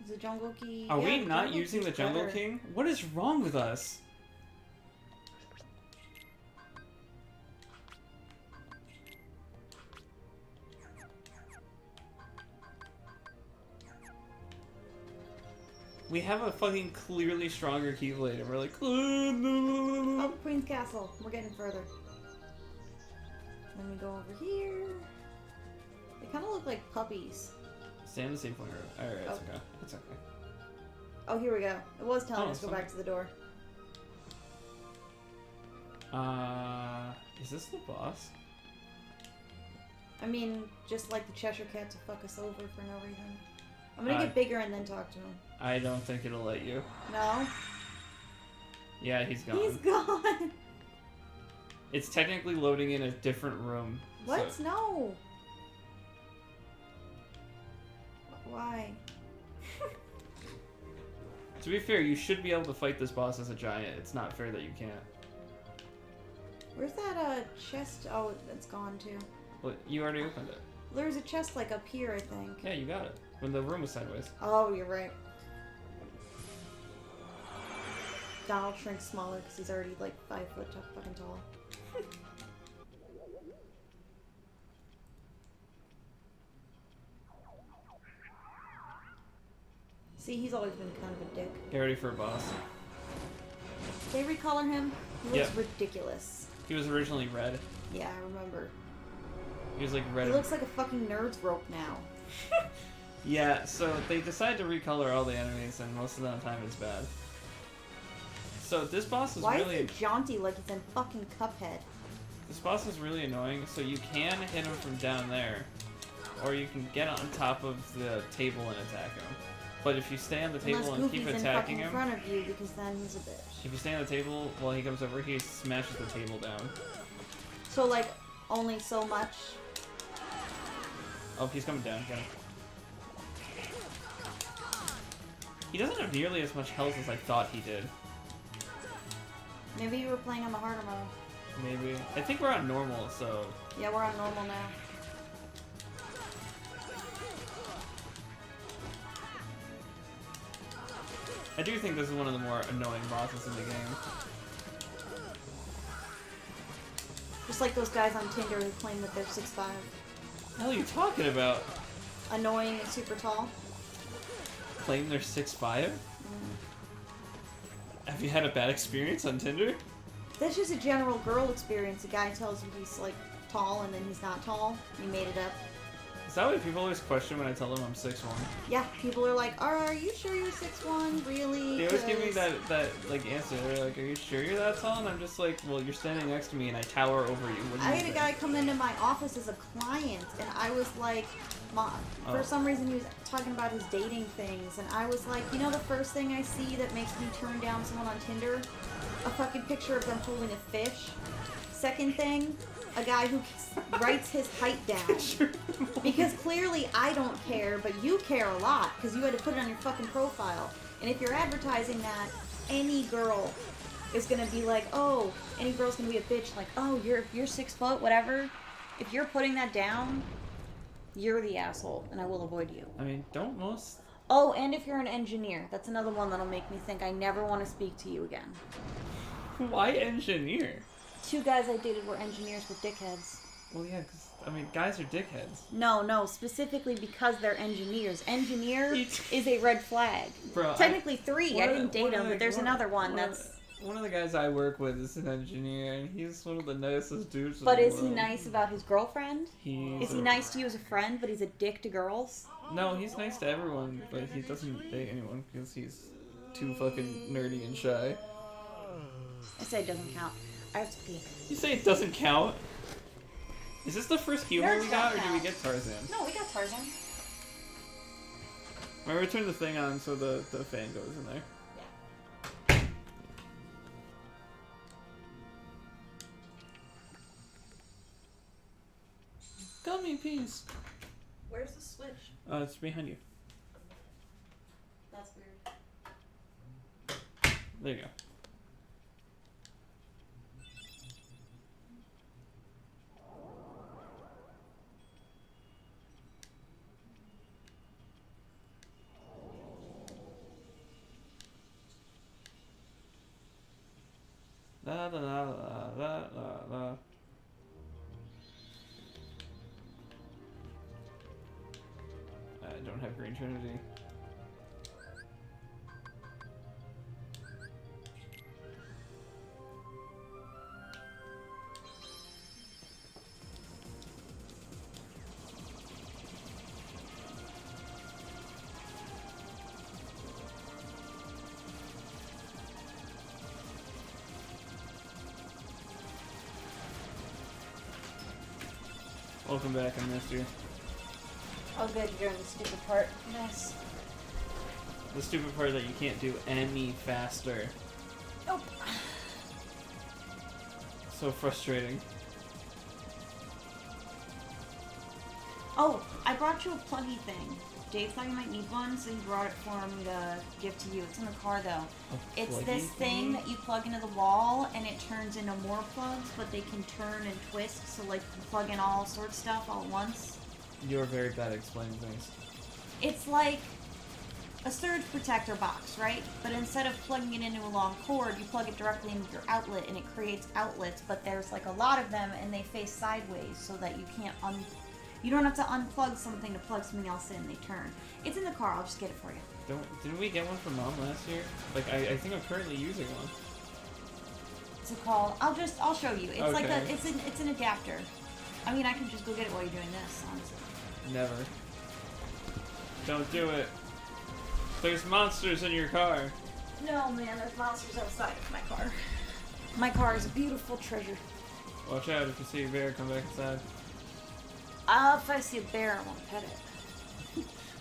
Is the Jungle Key... Are yeah, we the not Jungle using the Key's Jungle better. King? What is wrong with us? We have a fucking clearly stronger Keyblade, and we're like, Oh, Queen's Castle. We're getting further. Then we go over here. They kind of look like puppies. Stay on the same corner. Alright, it's Okay. okay. It's okay. Oh, here we go. It was telling Oh, us to go back to the door. Is this the boss? I mean, just like the Cheshire Cat to fuck us over for no reason. I'm gonna Uh, get bigger and then talk to him. I don't think it'll let you. No? Yeah, he's gone. He's gone! It's technically loading in a different room. What? So, No! Why? to be fair, you should be able to fight this boss as a giant. It's not fair that you can't. Where's that, chest? Oh, it's gone too. Well, you already opened it. There's a chest, like, up here, I think. Yeah, you got it. When the room was sideways. Oh, you're right. Donald shrinks smaller because he's already, like, 5 foot fucking tall. See, he's always been kind of a dick. Get ready for a boss. They recolor him. He looks Yep. ridiculous. He was originally red. Yeah, I remember. He was like red. He looks like a fucking nerd's rope now. Yeah, so they decided to recolor all the enemies, and most of the time it's bad. So this boss is Why really is he jaunty like he's in fucking Cuphead? this boss is really annoying. So you can hit him from down there, or you can get on top of the table and attack him. But if you stay on the table Unless and Goofy's keep in attacking fucking him, front of you, because then he's a bitch. if you stay on the table while he comes over, he smashes the table down. So, like, only so much. Oh, he's coming down. Get him. He doesn't have nearly as much health as I thought he did. Maybe you were playing on the harder mode. Maybe. I think we're on normal, so... Yeah, we're on normal now. I do think this is one of the more annoying bosses in the game. Just like those guys on Tinder who claim that they're 6'5". What the hell are you talking about? Annoying and super tall. Claim they're 6'5"? Have you had a bad experience on Tinder? That's just a general girl experience. A guy tells you he's, like, tall and then he's not tall. He made it up. Is that what people always question when I tell them I'm 6'1"? Yeah, people are like, are you sure you're 6'1"? Really? They always give me 'Cause that like answer. They're like, "Are you sure you're that tall?" And I'm just like, "Well, you're standing next to me, and I tower over you." What do you I had a think? guy come into my office as a client, and I was like, for Oh. some reason he was talking about his dating things, and I was like, you know the first thing I see that makes me turn down someone on Tinder? A fucking picture of them holding a fish. Second thing, a guy who writes his height down. Because clearly I don't care, but you care a lot, because you had to put it on your fucking profile. And if you're advertising that, any girl is gonna be like, oh, any girl's gonna be a bitch, like, oh, you're 6 foot, whatever. If you're putting that down, you're the asshole, and I will avoid you. I mean, don't most... Oh, and if you're an engineer, that's another one that'll make me think I never want to speak to you again. Why engineer? 2 guys I dated were engineers with dickheads. Well, yeah, because, I mean, guys are dickheads. No, specifically because they're engineers. Engineer You- is a red flag. Bro, Technically 3, I didn't date him, but there's another one One of the guys I work with is an engineer, and he's one of the nicest dudes in But the is he world. nice about his girlfriend? He's Is he nice to you as a friend, but he's a dick to girls? No, he's nice to everyone, but he doesn't date anyone because he's too fucking nerdy and shy. I say it doesn't count. I have to pee. You say it doesn't count? Is this the first human Nerds we got, or don't did we count. get Tarzan? No, we got Tarzan. Remember, turn the thing on so the fan goes in there. Gummy peas. Where's the switch? It's behind you. That's weird. There you go. La la la la la la la. I don't have Green Trinity. Welcome back, I missed you. Oh, good, you're in the stupid part. Nice. The stupid part that you can't do any faster. Nope. So frustrating. Oh, I brought you a pluggy thing. Dave thought you might need one, so he brought it for me to give to you. It's in the car, though. It's pluggy this thing that you plug into the wall, and it turns into more plugs, but they can turn and twist, so like you can plug in all sorts of stuff all at once. You're very bad at explaining things. It's like a surge protector box, right? But instead of plugging it into a long cord, you plug it directly into your outlet, and it creates outlets, but there's like a lot of them, and they face sideways, so that you can't you don't have to unplug something to plug something else in. They turn. It's in the car. I'll just get it for you. Didn't we get one from Mom last year? Like, I think I'm currently using one. It's a call. I'll show you. It's like Okay. it's an adapter. I mean, I can just go get it while you're doing this, honestly. Never. Don't do it. There's monsters in your car. No, man, there's monsters outside of my car. My car is a beautiful treasure. Watch out if you see a bear come back inside. If I see a bear, I won't pet it.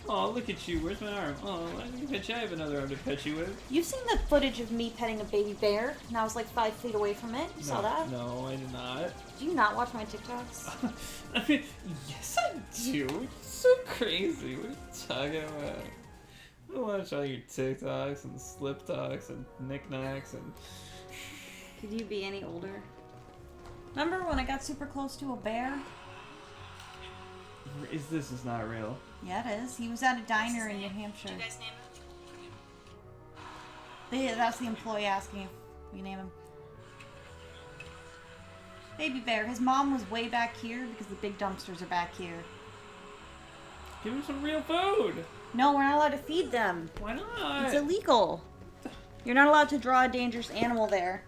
Oh, look at you. Where's my arm? Oh, I can pet you. I have another arm to pet you with. You've seen the footage of me petting a baby bear, and I was like 5 feet away from it. You saw that? No, I did not. Do you not watch my TikToks? I mean, yes, I do. It's so crazy. What are you talking about? I watch all your TikToks and slip talks and knickknacks and. Could you be any older? Remember when I got super close to a bear? This is not real? Yeah, it is. He was at a diner in New Hampshire. Did you guys name him? That's the employee asking if we name him. Baby bear. His mom was way back here because the big dumpsters are back here. Give him some real food. No, we're not allowed to feed them. Why not? It's illegal. You're not allowed to draw a dangerous animal there.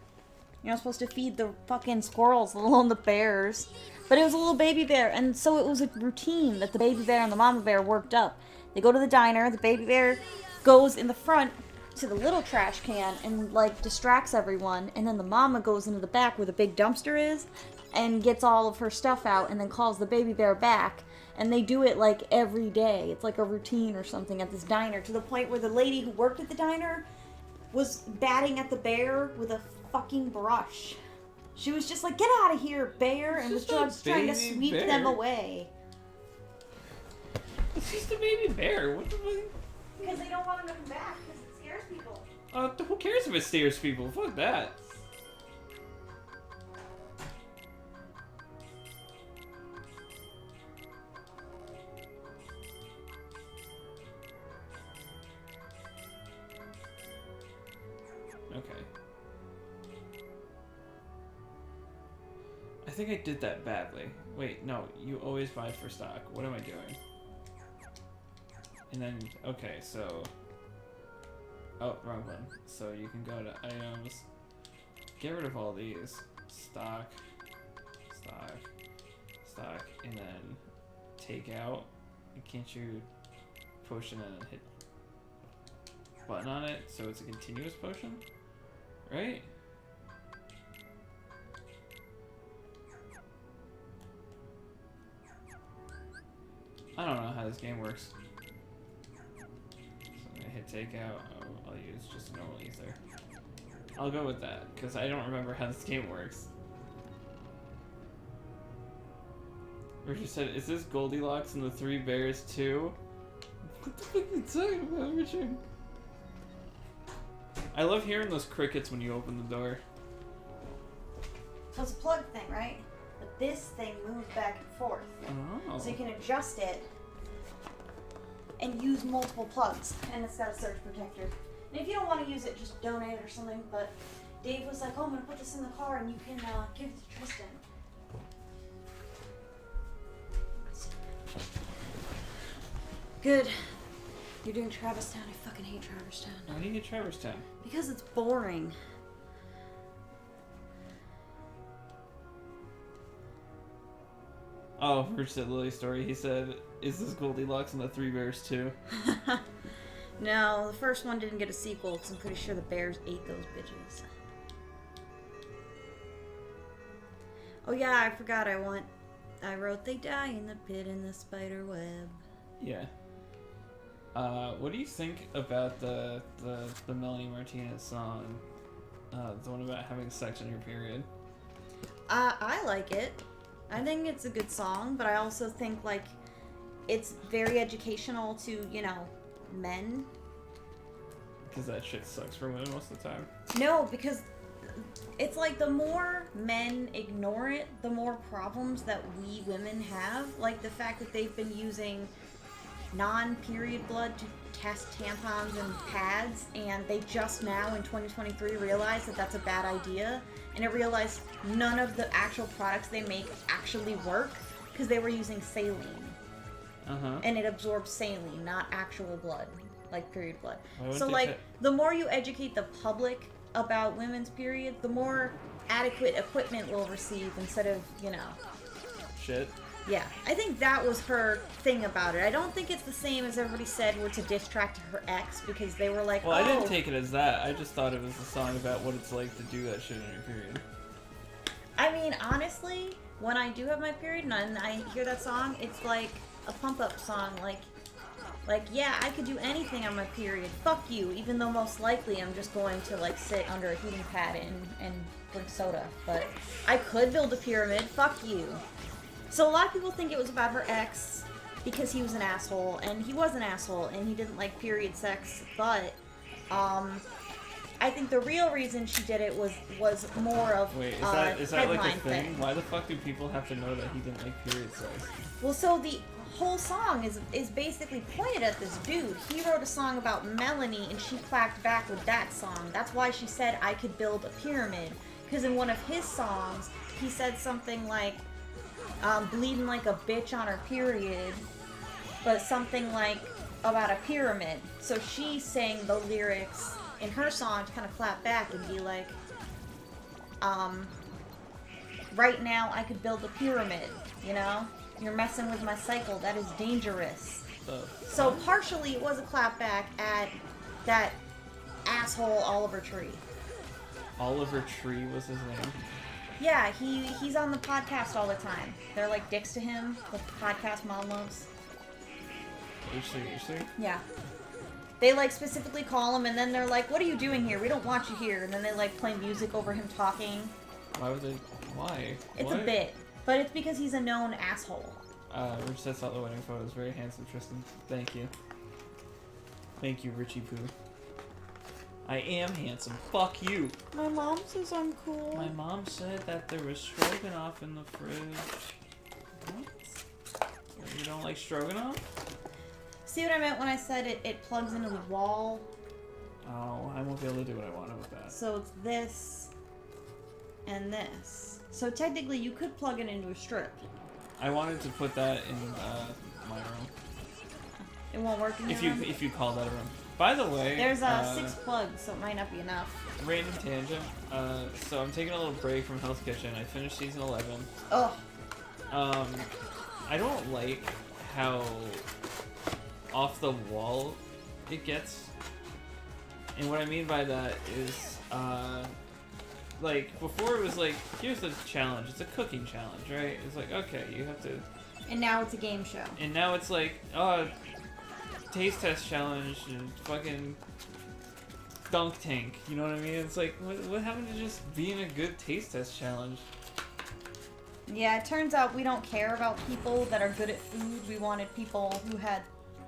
You're not supposed to feed the fucking squirrels, let alone the bears. But it was a little baby bear, and so it was a routine that the baby bear and the mama bear worked up. They go to the diner, the baby bear goes in the front to the little trash can and, like, distracts everyone, and then the mama goes into the back where the big dumpster is and gets all of her stuff out and then calls the baby bear back. And they do it, like, every day. It's like a routine or something at this diner, to the point where the lady who worked at the diner was batting at the bear with a fucking brush. She was just like, "Get out of here, bear," and was just trying to baby sweep bear. them away. It's just a baby bear. What the fuck? Because they don't want him to come back, because it scares people. Who cares if it scares people? Fuck that. Okay. I think I did that badly. Wait, no, you always buy for stock. What am I doing? And then, okay, so... Oh, wrong one. So you can go to items, get rid of all these. Stock, stock, stock, and then take out. Can't you potion and hit button on it so it's a continuous potion? Right? I don't know how this game works. So I'm gonna hit takeout. I'll use just a normal ether. I'll go with that, because I don't remember how this game works. Richard said, "Is this Goldilocks and the Three Bears too?" What the fuck are you talking about, Richard? I love hearing those crickets when you open the door. So it's a plug thing, right? But this thing moves back and forth. Oh. So you can adjust it and use multiple plugs. And it's got a surge protector. And if you don't want to use it, just donate or something. But Dave was like, "Oh, I'm going to put this in the car and you can give it to Tristan." Good. You're doing Travis Town. I fucking hate Travis Town. Why do you get Traverse Town? Because it's boring. Oh, Rich said Lily's story. He said, "Is this Goldilocks and the Three Bears too?" No, the first one didn't get a sequel because I'm pretty sure the bears ate those bitches. Oh yeah, I forgot I wrote "They die in the pit in the spider web." Yeah. What do you think about the Melanie Martinez song? The one about having sex on your period? I like it. I think it's a good song, but I also think, like, it's very educational to, you know, men. Because that shit sucks for women most of the time. No, because it's like the more men ignore it, the more problems that we women have. Like the fact that they've been using non-period blood to test tampons and pads, and they just now in 2023 realized that that's a bad idea, and it realized none of the actual products they make actually work because they were using saline, and it absorbs saline, not actual blood, like period blood. So like the more you educate the public about women's periods, the more adequate equipment we'll receive instead of, you know, shit. Yeah, I think that was her thing about it. I don't think it's the same as everybody said where it's a diss track to her ex, because they were like, well, oh. I didn't take it as that. I just thought it was a song about what it's like to do that shit in your period. I mean, honestly, when I do have my period and I hear that song, it's like a pump up song. Like, yeah, I could do anything on my period. Fuck you. Even though most likely I'm just going to like sit under a heating pad and drink soda. But I could build a pyramid. Fuck you. So a lot of people think it was about her ex because he was an asshole, and he was an asshole, and he didn't like period sex. But I think the real reason she did it was more of Wait, a is that like a headline thing? Why the fuck do people have to know that he didn't like period sex? Well, so the whole song is basically pointed at this dude. He wrote a song about Melanie, and she clacked back with that song. That's why she said I could build a pyramid. Because in one of his songs, he said something like, bleeding like a bitch on her period, but something like about a pyramid. So she sang the lyrics in her song to kind of clap back and be like, right now I could build a pyramid, you know? You're messing with my cycle. That is dangerous. So partially it was a clap back at that asshole Oliver Tree. Oliver Tree was his name. Yeah, he's on the podcast all the time. They're like dicks to him, the podcast Mom loves. H3. Yeah. They like specifically call him, and then they're like, "What are you doing here? We don't want you here." And then they like play music over him talking. Why would they? Why? It's what? a bit, but it's because he's a known asshole. Rich said saw the wedding photos. Very handsome, Tristan. Thank you. Thank you, Richie Poo. I am handsome. Fuck you. My mom says I'm cool. My mom said that there was stroganoff in the fridge. What? You don't like stroganoff? See what I meant when I said it plugs into the wall? Oh, I won't be able to do what I wanted with that. So it's this and this. So technically you could plug it into a strip. I wanted to put that in my room. It won't work in your room? If you call that a room. By the way, There's 6 plugs, so it might not be enough. random tangent. So I'm taking a little break from Hell's Kitchen. I finished season 11. Ugh. I don't like how off the wall it gets. And what I mean by that is, like, before it was like, here's the challenge. It's a cooking challenge, right? It's like, okay, you have to... And now it's a game show. And now it's like, taste test challenge and fucking dunk tank. You know what I mean? It's like, what happened to just being a good taste test challenge? Yeah, it turns out we don't care about people that are good at food. We wanted people who had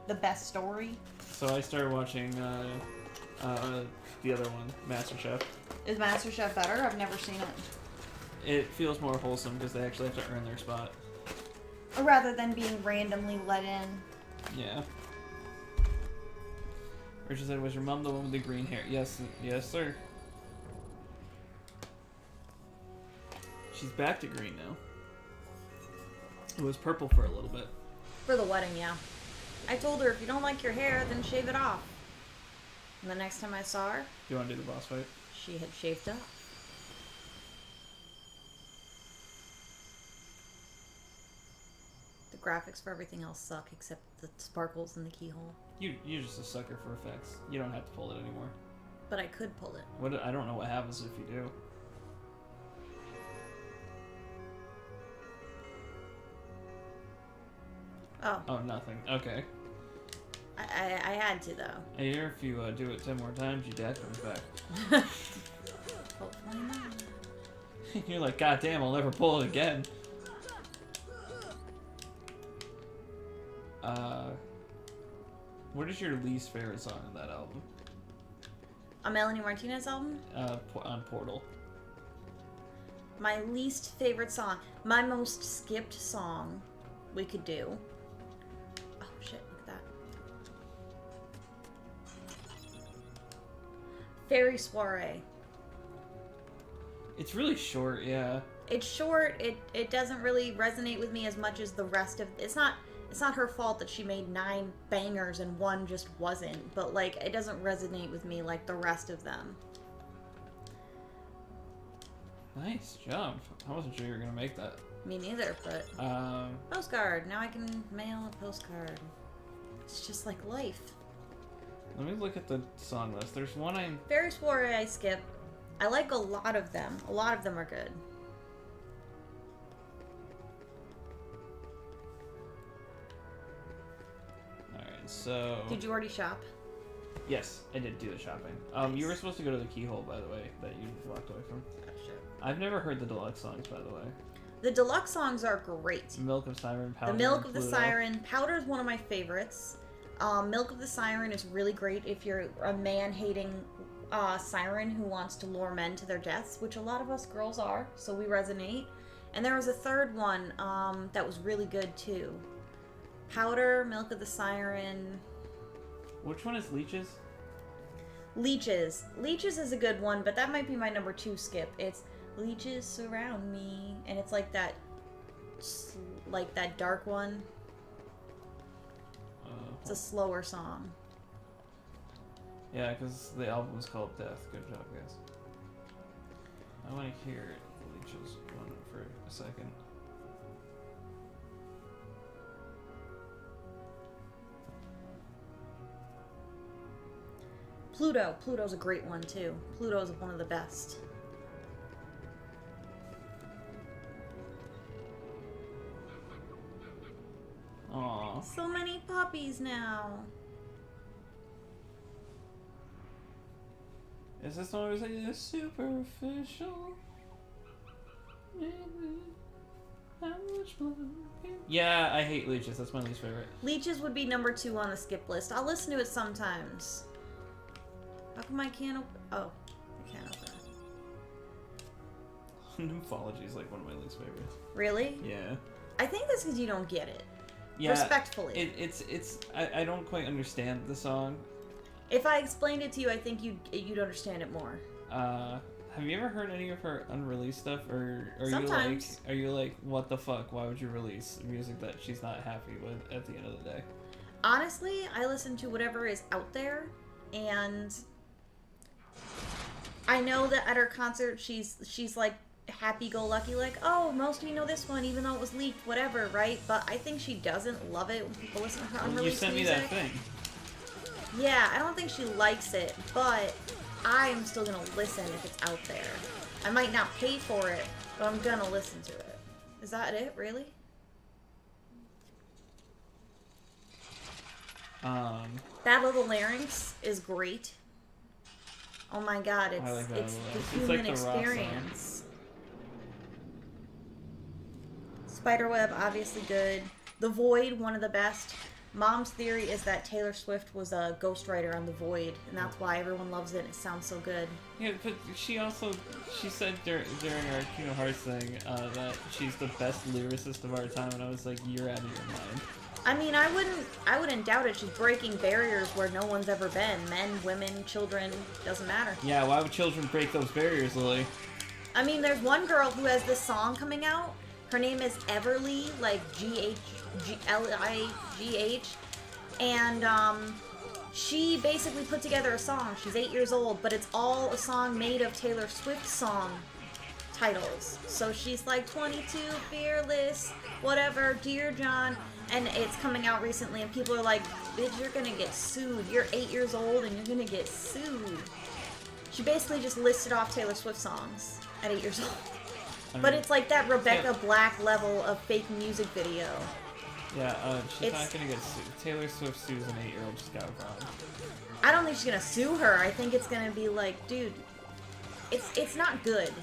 the best story. So I started watching the other one, MasterChef. Is MasterChef better? I've never seen it. It feels more wholesome because they actually have to earn their spot. Or rather than being randomly let in. Yeah. Richard said, was your mom the one with the green hair? Yes, sir. She's back to green now. It was purple for a little bit. For the wedding, yeah. I told her, if you don't like your hair, then shave it off. And the next time I saw her, Do you want to do the boss fight? she had shaved up. The graphics for everything else suck except the sparkles in the keyhole. You're just a sucker for effects. You don't have to pull it anymore. But I could pull it. I don't know what happens if you do. Oh, Oh, nothing. Okay. I had to though. I hear if you do it 10 more times, your dad comes back. Hopefully not. You're like, God damn, I'll never pull it again. What is your least favorite song in that album? A Melanie Martinez album? On Portal. My least favorite song. My most skipped song we could do. Oh shit, look at that. Fairy Soiree. It's really short, yeah. It's short, it doesn't really resonate with me as much as the rest of it's not her fault that she made 9 bangers and one just wasn't, but like it doesn't resonate with me like the rest of them. Nice job. I wasn't sure you were gonna make that. Me neither, but postcard. Now I can mail a postcard. It's just like life. Let me look at the song list. There's one I'm... Fairy Soiree I skip. I like a lot of them. A lot of them are good. so... Did you already shop? Yes, I did do the shopping. You were supposed to go to the Keyhole, by the way, that you walked away from. I've never heard the deluxe songs, by the way. The deluxe songs are great. Milk of Siren, Powder, The Milk of the Pluto. Siren. Powder is one of my favorites. Milk of the Siren is really great if you're a man-hating siren who wants to lure men to their deaths, which a lot of us girls are, so we resonate. And there was a third one that was really good, too. Powder, Milk of the Siren... Which one is Leeches? Leeches. Leeches is a good one, but that might be my number 2 skip. It's Leeches Surround Me, and it's like that dark one. It's a slower song. Yeah, because the album was called Death. Good job, guys. I want to hear the Leeches one for a second. Pluto. Pluto's a great one, too. Pluto's one of the best. Aww. So many puppies now. Is this the one where it's like, it's superficial? How much blood? Yeah, I hate Leeches. That's my least favorite. Leeches would be number 2 on the skip list. I'll listen to it sometimes. How come I can't open... Oh, I can't open it. Nymphology is like one of my least favorites. Really? Yeah. I think that's because you don't get it. Yeah. Respectfully. I don't quite understand the song. If I explained it to you, I think you'd understand it more. Have you ever heard any of her unreleased stuff, or Sometimes. are you like, what the fuck? Why would you release music that she's not happy with at the end of the day? Honestly, I listen to whatever is out there, and I know that at her concert, she's like happy-go-lucky, like, oh, most of you know this one, even though it was leaked, whatever, right? But I think she doesn't love it when people listen to her unreleased You sent me music. that thing. Yeah, I don't think she likes it, but I'm still gonna listen if it's out there. I might not pay for it, but I'm gonna listen to it. Is that it, really? Battle of the Larynx is great. Oh my god, I like Battle it's of the the Larynx. It's human like the rock song. experience. Spiderweb, obviously good. The Void, one of the best. Mom's theory is that Taylor Swift was a ghostwriter on The Void, and that's why everyone loves it and it sounds so good. Yeah, but she said during our Kingdom Hearts thing that she's the best lyricist of our time, and I was like, you're out of your mind. I mean, I wouldn't doubt it. She's breaking barriers where no one's ever been. Men, women, children, doesn't matter. Yeah, why would children break those barriers, Lily? I mean, there's one girl who has this song coming out. Her name is Everly, like G-H-L-I-G-H. And, she basically put together a song. She's 8 years old, but it's all a song made of Taylor Swift song titles. So she's like 22, fearless, whatever, Dear John. And it's coming out recently, and people are like, bitch, you're gonna get sued. You're 8 years old, and you're gonna get sued. She basically just listed off Taylor Swift songs at 8 years old. But it's like that Rebecca Black level of fake music video. Yeah, she's not gonna get sued. Taylor Swift sues an 8-year-old just got it wrong. I don't think she's gonna sue her. I think it's gonna be like, dude, it's not good.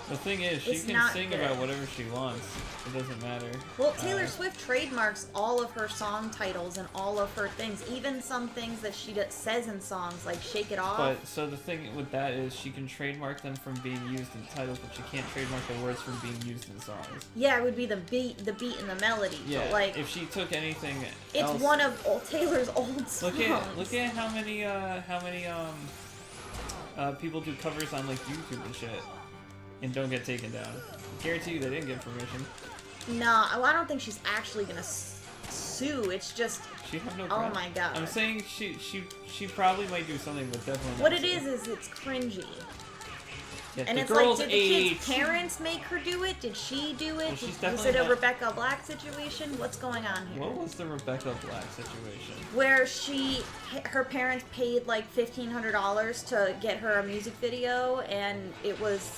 The thing is, she It's can not sing good. about whatever she wants. It doesn't matter. Well, Taylor Swift trademarks all of her song titles and all of her things, even some things that she says in songs, like Shake It Off. But, so the thing with that is she can trademark them from being used in titles, but she can't trademark the words from being used in songs. Yeah, it would be the beat and the melody. Yeah, But like, if she took anything it's else... one of Taylor's old songs. Look at how many people do covers on like YouTube and shit, and don't get taken down. Guarantee you they didn't get permission. Nah, I don't think she's actually gonna sue. It's just, She had no oh problem. my god. I'm saying she probably might do something, but definitely not What it sue. is it's cringy. Yeah, And the it's like, girl's did the 8. kid's parents make her do it? Did she do it? Well, she's Is definitely it a not- Rebecca Black situation? What's going on here? What was the Rebecca Black situation? Where her parents paid like $1,500 to get her a music video, and it was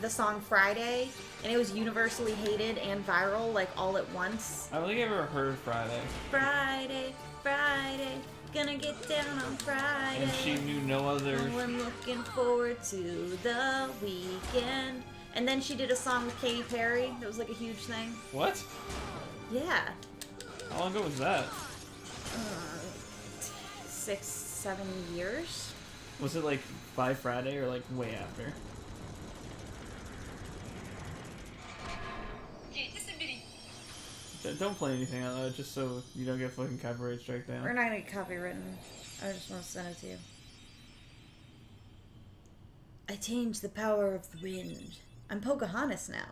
the song Friday, and it was universally hated and viral like all at once. I don't think I ever heard Friday. Friday, Friday, gonna get down on Friday. And she knew no other. Oh, I'm looking forward to the weekend. And then she did a song with Katy Perry that was like a huge thing. What? Yeah. How long ago was that? 6, 7 years. Was it like by Friday or like way after? Don't play anything on that just so you don't get fucking copyright strike down. We're not gonna get copywritten. I just want to send it to you. I changed the power of the wind. I'm Pocahontas now.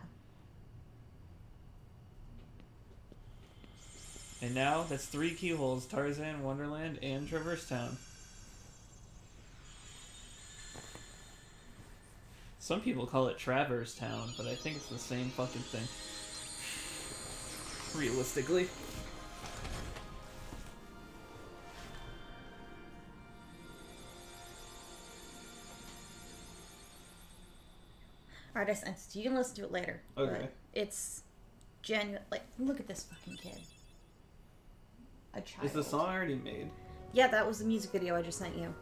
And now that's 3 keyholes: Tarzan, Wonderland, and Traverse Town. Some people call it Traverse Town, but I think it's the same fucking thing. Realistically. Alright, I sent it to you. You can listen to it later. Okay. But it's genuine. Like, look at this fucking kid. A child. Is the song already made? Yeah, that was the music video I just sent you.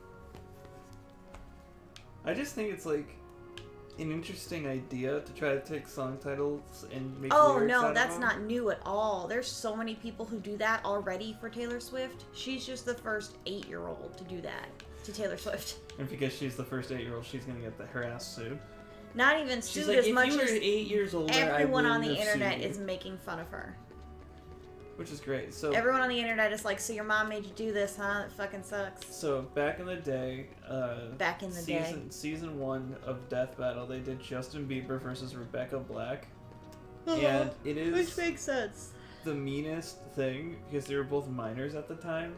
I just think it's like an interesting idea to try to take song titles and make Oh lyrics out no, of that's them. not new at all. There's so many people who do that already for Taylor Swift. She's just the first 8-year-old to do that to Taylor Swift. And because she's the first 8-year-old, she's gonna get her ass sued. Not even She's sued like, as if much you were as 8 years older, everyone I on the wouldn't have sued internet you. is making fun of her. Which is great. So Everyone on the internet is like, so your mom made you do this, huh? It fucking sucks. So back in the day, Back in the day. season 1 of Death Battle, they did Justin Bieber versus Rebecca Black, and it is Which makes sense. the meanest thing because they were both minors at the time.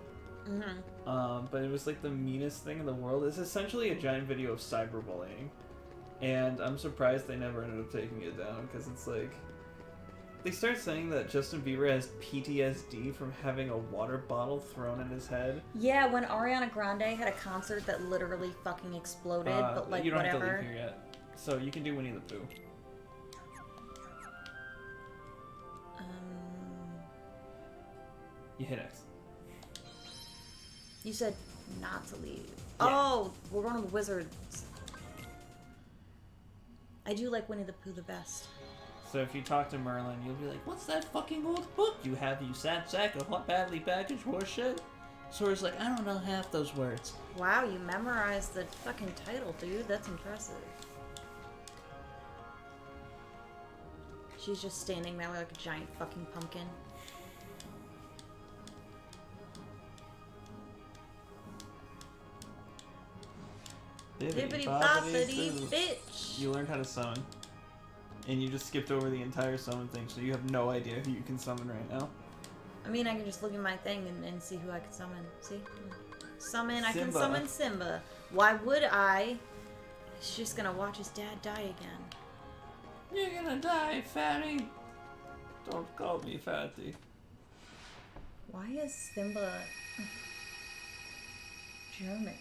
Mm-hmm. But it was like the meanest thing in the world. It's essentially a giant video of cyberbullying, and I'm surprised they never ended up taking it down because it's like. They start saying that Justin Bieber has PTSD from having a water bottle thrown in his head. Yeah, when Ariana Grande had a concert that literally fucking exploded, but like you don't have to whatever. leave here yet. So you can do Winnie the Pooh. You hit X. You said not to leave. Yeah. Oh, we're going to the Wizards. I do like Winnie the Pooh the best. So if you talk to Merlin, you'll be like, "What's that fucking old book you have, you sad sack of badly packaged horseshit?" Sora's like, "I don't know half those words." Wow, you memorized the fucking title, dude. That's impressive. She's just standing there like a giant fucking pumpkin. Bibbidi boppity bitch. You learned how to summon. And you just skipped over the entire summon thing, so you have no idea who you can summon right now. I mean, I can just look at my thing and see who I can summon. See? Summon, I can Simba. summon Simba. Why would I? He's just gonna watch his dad die again. You're gonna die, fatty. Don't call me fatty. Why is Simba German?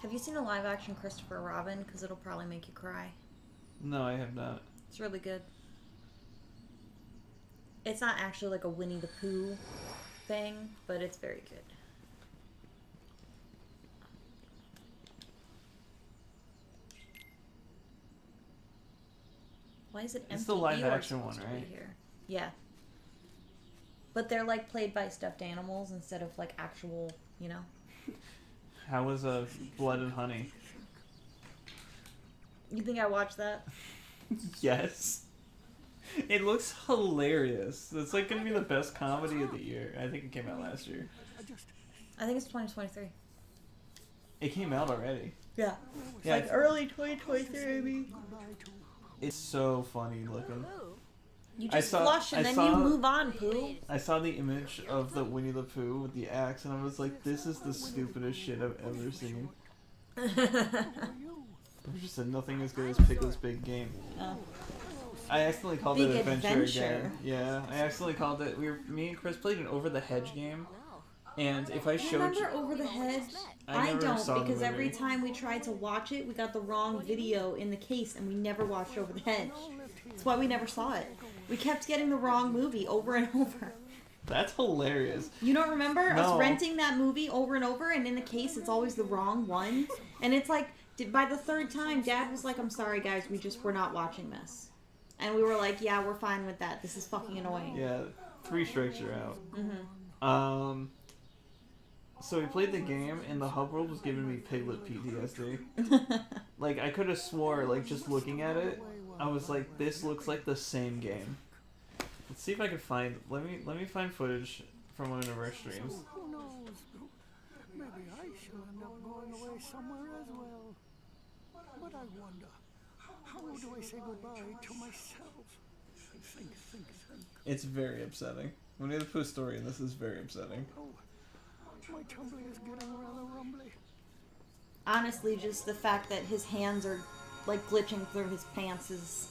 Have you seen a live action Christopher Robin? Because it'll probably make you cry. No, I have not. It's really good. It's not actually like a Winnie the Pooh thing, but it's very good. Why is it empty? It's the live Eeyore's action one, supposed to be right? Here. Yeah. But they're like played by stuffed animals instead of like actual, you know? How was Blood and Honey? You think I watched that? Yes. It looks hilarious. It's like gonna be the best comedy of the year. I think it came out last year. I think it's 2023. It came out already. Yeah. Yeah, Like early 2023, maybe. it's so funny looking. You I just saw- flush and I then saw- you move on, Pooh. I saw the image of the Winnie the Pooh with the axe, and I was like, "This is the stupidest shit I've ever seen." I just said nothing as good as Piglet's Big Game. Oh. I accidentally called Big it Adventure Adventure. again. Yeah, I accidentally called it. Me and Chris played an Over the Hedge game, And if I showed Remember you, Over the Hedge? I I never don't, saw the because every movie. time we tried to watch it, we got the wrong video in the case, and we never watched Over the Hedge. That's why we never saw it. We kept getting the wrong movie over and over. That's hilarious. You don't remember No. us renting that movie over and over, and in the case, it's always the wrong one? And it's like, by the third time, Dad was like, I'm sorry, guys, we're not watching this. And we were like, yeah, we're fine with that. This is fucking annoying. Yeah, 3 strikes you're out. Mm-hmm. So we played the game, and the hub world was giving me Piglet PTSD. Like, I could have swore, like, just looking at it, I was like, this looks like the same game. Let's see if I can find, let me find footage from one of our streams. Who knows? Maybe I shall end up going away somewhere as well. But I wonder, how do I say goodbye to myself? Think. It's very upsetting. Winnie the Pooh story, and this is very upsetting. Oh, my tumbler is getting rather rumbly. Honestly, just the fact that his hands are, like, glitching through his pants is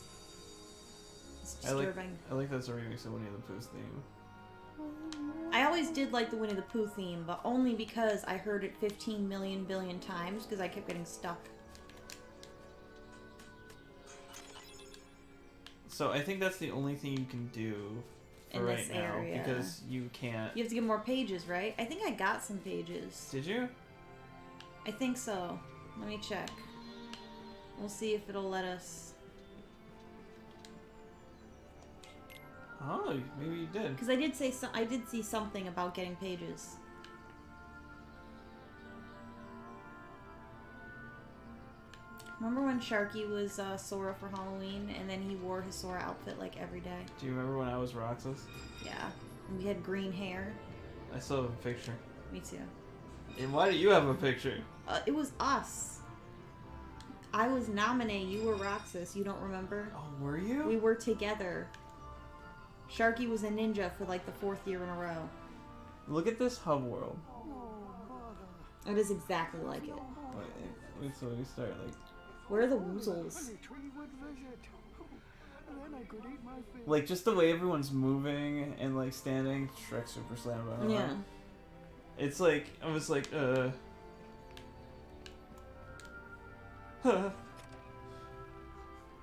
disturbing. I like that's a remix of Winnie the Pooh's theme. I always did like the Winnie the Pooh theme, but only because I heard it 15 million billion times, because I kept getting stuck. So I think that's the only thing you can do for In right this now, area. because you can't... You have to get more pages, right? I think I got some pages. Did you? I think so. Let me check. We'll see if it'll let us. Oh, maybe you did. Because I did see something about getting pages. Remember when Sharky was Sora for Halloween, and then he wore his Sora outfit like every day? Do you remember when I was Roxas? Yeah. And we had green hair. I still have a picture. Me too. And why do you have a picture? It was us. I was Naminé, you were Roxas, you don't remember? Oh, were you? We were together. Sharky was a ninja for like the 4th year in a row. Look at this hub world. It is exactly like it. Wait, so we start like... Where are the woozles? Honey tree would visit. Then I could eat my fill. Like, just the way everyone's moving and, like, standing. Shrek Super Slam, I don't know. Yeah. It's like, I was like,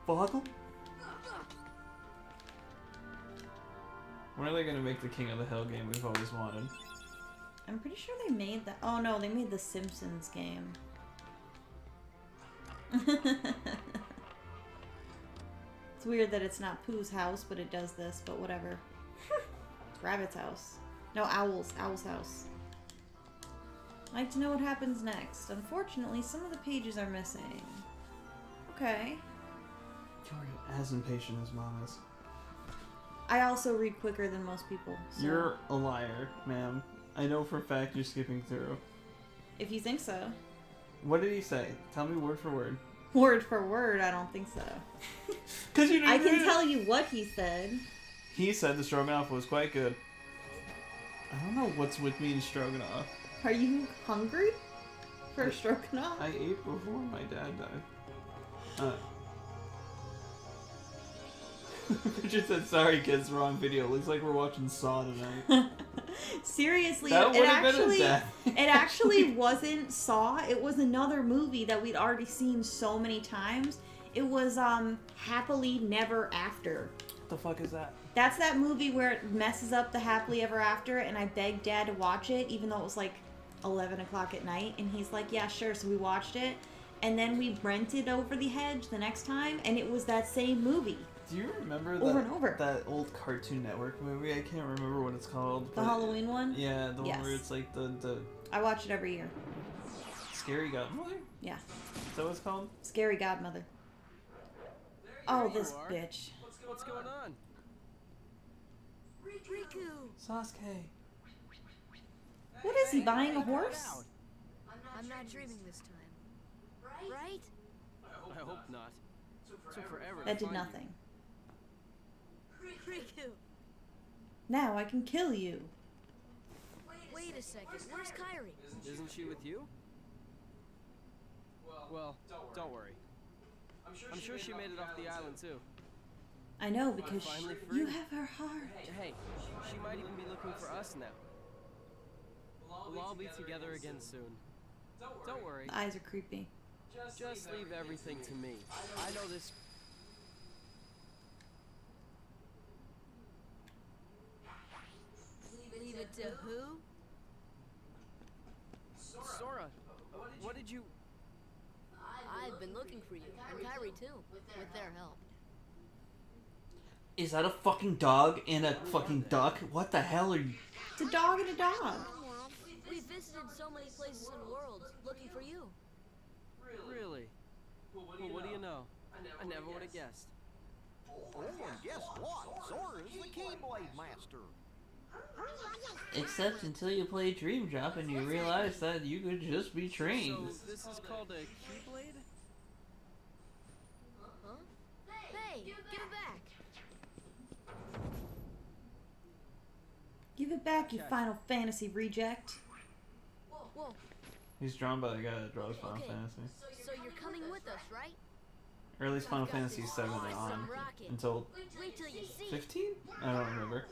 Boggle? When are they gonna make the King of the Hill game we've always wanted? I'm pretty sure they made that. Oh no, they made the Simpsons game. It's weird that it's not Pooh's house, but it does this, but whatever. Rabbit's house. No, Owl's house. I'd like to know what happens next. Unfortunately, some of the pages are missing. Okay. You're as impatient as Mom is. I also read quicker than most people. So You're a liar, ma'am. I know for a fact you're skipping through. if you think so. What did he say? Tell me word for word. Word for word, I don't think so. Cause you didn't I can read it. tell you what he said. He said the stroganoff was quite good. I don't know what's with me in stroganoff. Are you hungry for stroganoff? I ate before my dad died. Richard said, "Sorry, kids, wrong video. Looks like we're watching Saw tonight." Seriously, That it would have been a actually death. it actually wasn't Saw. It was another movie that we'd already seen so many times. It was Happily Never After. What the fuck is that? That's that movie where it messes up the Happily Ever After, and I begged Dad to watch it, even though it was like 11 o'clock at night, and he's like, yeah, sure, so we watched it, and then we rented Over the Hedge the next time, and it was that same movie. Do you remember Over and over. that old Cartoon Network movie? I can't remember what it's called. The but- Halloween one? Yeah, the Yes. one where it's like the I watch it every year. Scary Godmother? Yeah. Is that what it's called? Scary Godmother. Oh, this you are. bitch. What's going on? Riku! Sasuke. What is he, buying a horse? I'm not dreaming this time. Right? I hope not. Took forever to That did find you. nothing. Riku! Now I can kill you. Wait a second, where's Kairi? Isn't she with you? Well, don't worry. I'm sure she made it off the island too. I know, because Finally you free. have her heart. Hey, she might even be looking for us now. We'll all be together again soon. Don't worry. The eyes are creepy. Just leave everything to me. I know this. Leave it to who? Sora, what did you... I've been looking for you, and Kyrie too, with their help. Is that a fucking dog and a fucking duck? What the hell are you? It's a dog and a dog. We visited so many places in the world looking for you. Really? Well, what do you know? I never would have guessed. Oh, and guess what? Sora's the Keyblade Master. Except until you play Dream Drop and you realize that you could just be trained. So this is called a Keyblade? Huh? Hey, give it back. Give it back, you Okay. Final Fantasy reject. Whoa, He's drawn by the guy that draws Final Okay. Fantasy. so you're coming with us, right? Or at least Final Fantasy 7 and on. Until Wait till you see. 15? I don't remember.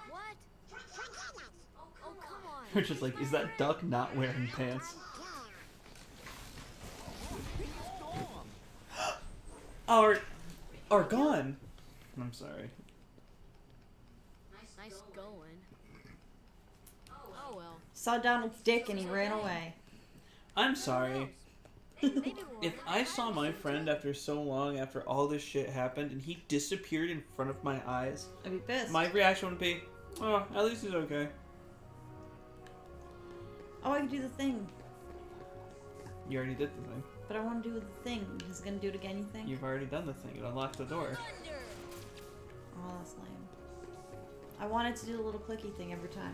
What? Oh, come on. We're just like, is that duck not wearing pants? Or gone. I'm sorry. Nice going. Oh well. Saw Donald's dick and he ran away. I'm sorry. Maybe we'll. If I saw my friend after so long, after all this shit happened, and he disappeared in front of my eyes, I'd be pissed. my reaction would be, oh, at least he's okay. Oh, I can do the thing. You already did the thing. But I want to do the thing. He's gonna do it again, you think? You've already done the thing. It unlocked the door. Thunder. Oh, that's lame. I wanted to do the little clicky thing every time.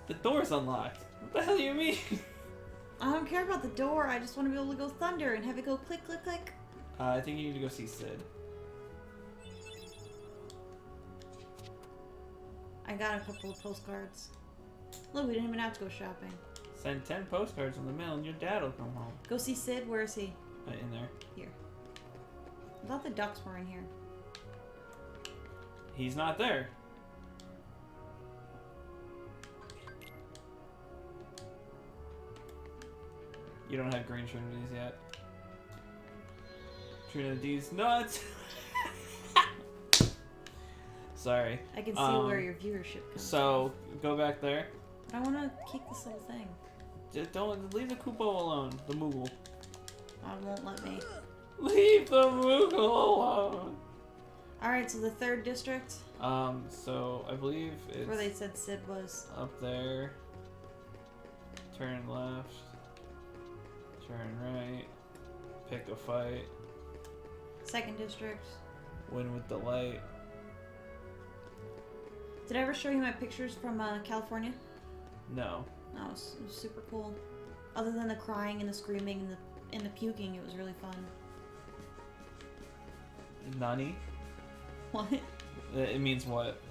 The door's unlocked. What the hell do you mean? I don't care about the door. I just want to be able to go thunder and have it go click, click, click. I think you need to go see Sid. I got a couple of postcards. Look, we didn't even have to go shopping. Send 10 postcards in the mail and your dad will come home. Go see Sid. Where is he? Right in there. Here. I thought the ducks were in here. He's not there. You don't have green Trinities yet. Trinity's nuts! Sorry. I can see where your viewership comes So, go back there. from. I want to kick this little thing. Don't leave the Koopa alone. The Moogle. Oh, it won't let me. Leave the Moogle alone! Alright, so the 3rd district, So I believe it's where they said Sid was. up there. Turn left. Turn right. Pick a fight. 2nd district. Win with the light. Did I ever show you my pictures from California? No. No, it was super cool. Other than the crying and the screaming and the puking, it was really fun. Nani? What? It means what?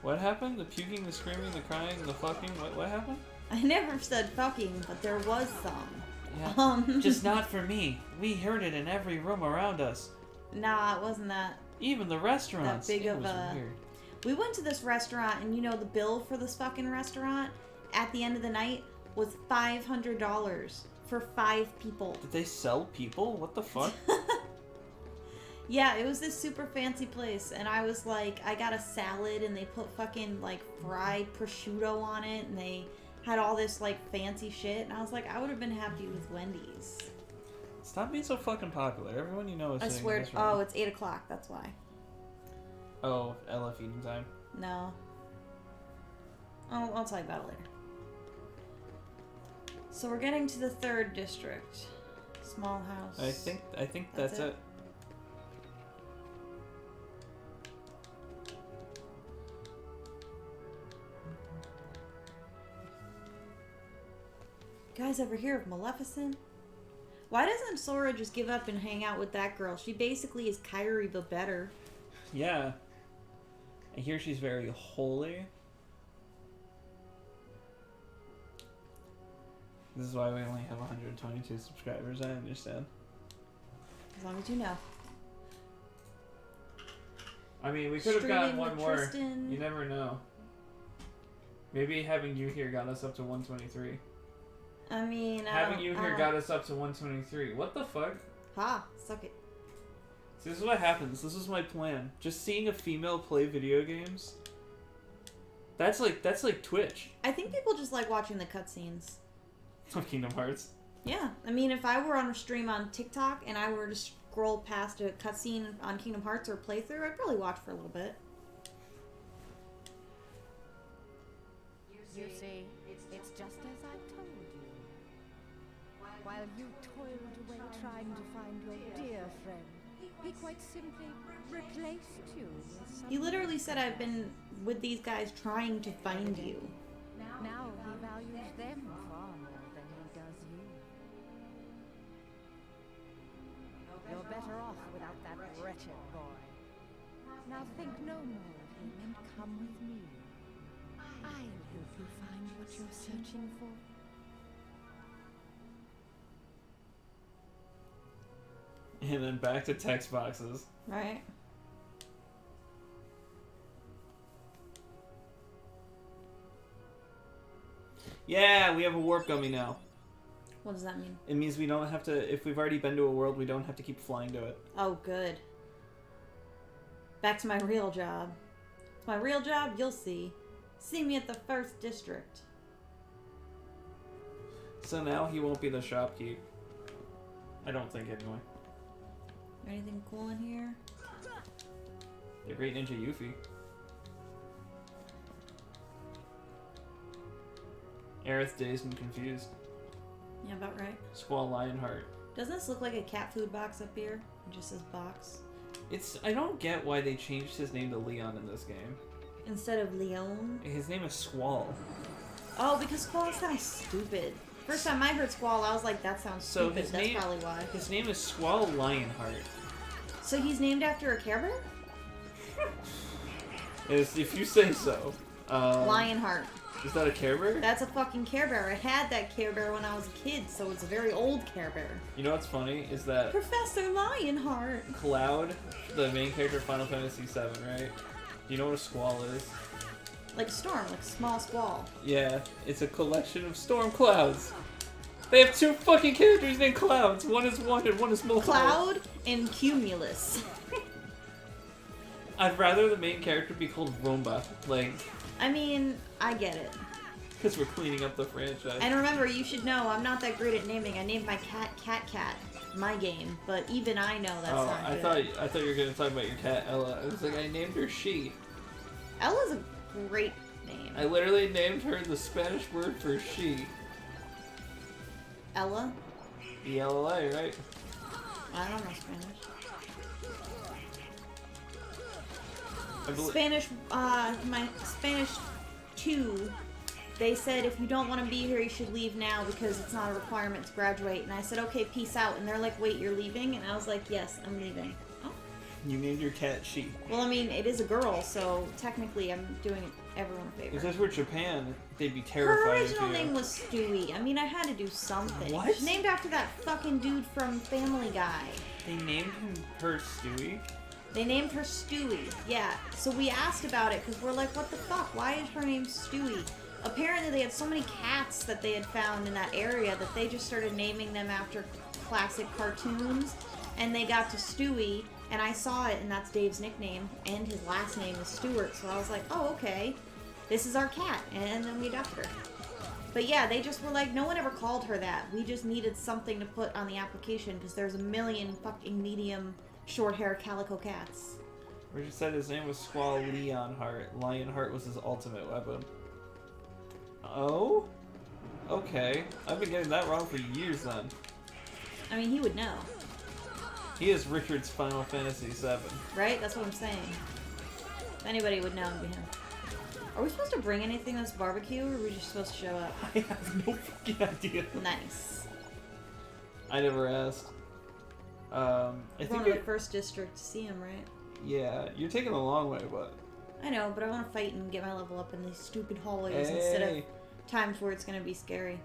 What happened? The puking, the screaming, the crying, the fucking. What happened? I never said fucking, but there was some. Yeah. Just not for me. We heard it in every room around us. Nah, it wasn't that. Even the restaurants. That big it of was a- weird. We went to this restaurant, and you know the bill for this fucking restaurant at the end of the night was $500 for 5 people. Did they sell people? What the fuck? Yeah, it was this super fancy place, and I was like, I got a salad, and they put fucking like fried prosciutto on it, and they had all this like fancy shit, and I was like, I would have been happy with Wendy's. Stop being so fucking popular. Everyone you know is I sitting swear. in this room. Oh, it's 8 o'clock. That's why. Oh, LF eating time. No. I'll tell you about it later. So we're getting to the 3rd district. Small house. I think that's That's it. You guys ever hear of Maleficent? Why doesn't Sora just give up and hang out with that girl? She basically is Kyrie but better. Yeah. I hear she's very holy. This is why we only have 122 subscribers, I understand. As long as you know. I mean, we could have gotten Streaming one with more. Tristan. You never know. Maybe having you here got us up to 123. I mean, Having you here got us up to 123. What the fuck? Ha, suck it. See, this is what happens. This is my plan. Just seeing a female play video games. That's like Twitch. I think people just like watching the cutscenes. Of Kingdom Hearts. Yeah, I mean, if I were on a stream on TikTok and I were to scroll past a cutscene on Kingdom Hearts or playthrough, I'd probably watch for a little bit. You see, it's just as I told you. While you toiled away trying to find your dear friend, he quite simply replaced you with someone. You literally said I've been with these guys trying to find you. Now he values them far more than he does you. You're better off without that wretched boy. Now think no more of him and come with me. I'll help you find what you're searching for. And then back to text boxes. Right? Yeah, we have a warp gummy now. What does that mean? It means we don't have to, if we've already been to a world, we don't have to keep flying to it. Oh, good. Back to my real job. It's my real job, you'll see. See me at the first district. So now he won't be the shopkeep. I don't think, anyway. Anything cool in here? The Great Ninja Yuffie. Aerith dazed and confused. Yeah, about right. Squall Lionheart. Doesn't this look like a cat food box up here? It just says box. I don't get why they changed his name to Leon in this game. Instead of Leon. His name is Squall. Oh, because Squall sounds stupid. First time I heard Squall, I was like, that sounds So stupid. his That's name, probably why. His name is Squall Lionheart. So he's named after a Care Bear? If you say so. Lionheart. Is that a Care Bear? That's a fucking Care Bear. I had that Care Bear when I was a kid, so it's a very old Care Bear. You know what's funny is that Professor Lionheart. Cloud, the main character of Final Fantasy VII, right? Do you know what a squall is? Like a storm, like a small squall. Yeah, it's a collection of storm clouds. They have two fucking characters named Clouds. One is one and one is multiple. Cloud and Cumulus. I'd rather the main character be called Romba, like, I mean, I get it. because we're cleaning up the franchise. And remember, you should know, I'm not that great at naming. I named my cat Cat, my game, but even I know that's not I good. thought you were gonna talk about your cat Ella. I was like, I named her She. Ella's a great name. I literally named her the Spanish word for she. Ella? E-L-L-A, right? I don't know Spanish. I Spanish, my Spanish 2, they said if you don't want to be here, you should leave now because it's not a requirement to graduate. And I said, okay, peace out. And they're like, wait, you're leaving? And I was like, yes, I'm leaving. Oh. You named your cat She. Well, I mean, it is a girl, so technically I'm doing everyone a favor. If this were Japan, they'd be Her terrified of original you. name was Stewie. I mean, I had to do something. What? She's named after that fucking dude from Family Guy. They named her Stewie? They named her Stewie. Yeah. So we asked about it because we're like, what the fuck? Why is her name Stewie? Apparently they had so many cats that they had found in that area that they just started naming them after classic cartoons. And they got to Stewie, and I saw it, and that's Dave's nickname, and his last name is Stewart. So I was like, oh, okay. This is our cat. And then we adopted her. But yeah, they just were like, no one ever called her that. We just needed something to put on the application because there's a million fucking medium short hair calico cats. We just said his name was Squall Lionheart. Lionheart was his ultimate weapon. Oh? Okay. I've been getting that wrong for years then. I mean, he would know, He is Richard's Final Fantasy VII. right? That's what I'm saying. If anybody would know, it'd be him. Are we supposed to bring anything to this barbecue, or are we just supposed to show up? I have no fucking idea. Nice. I never asked. I We're think going to the first district to see him, right? yeah, you're taking a long way, but I know, but I want to fight and get my level up in these stupid hallways instead of hey, times where it's going to be scary.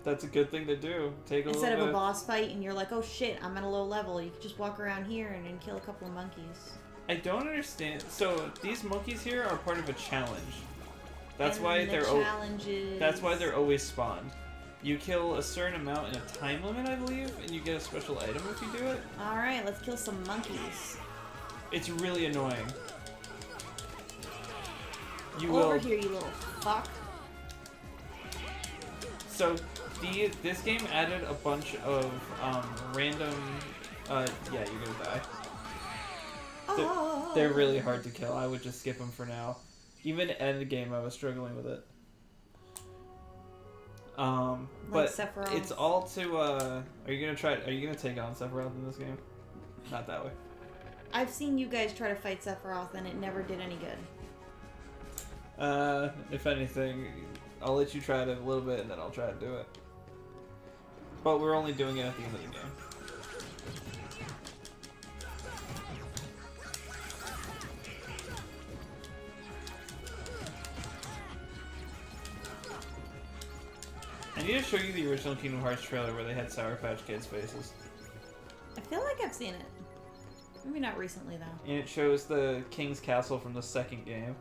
that's a good thing to do. Take a Instead of little a bit. boss fight and you're like, oh shit, I'm at a low level. You can just walk around here and then kill a couple of monkeys. I don't understand. So these monkeys here are part of a challenge. That's and why then the they're challenges. that's why they're always spawned. You kill a certain amount in a time limit, I believe, and you get a special item if you do it. All right, let's kill some monkeys. It's really annoying. You Over will. here, you little fuck. So, this game added a bunch of random. Yeah, you're gonna die. Oh. They're really hard to kill. I would just skip them for now. Even end game, I was struggling with it. But Sephiroth. it's all to. Are you gonna take on Sephiroth in this game? Not that way. I've seen you guys try to fight Sephiroth, and it never did any good. If anything, I'll let you try it a little bit, and then I'll try to do it. But we're only doing it at the end of the game. I need to show you the original Kingdom Hearts trailer where they had Sour Patch Kids faces. I feel like I've seen it. Maybe not recently, though. And it shows the King's Castle from the second game.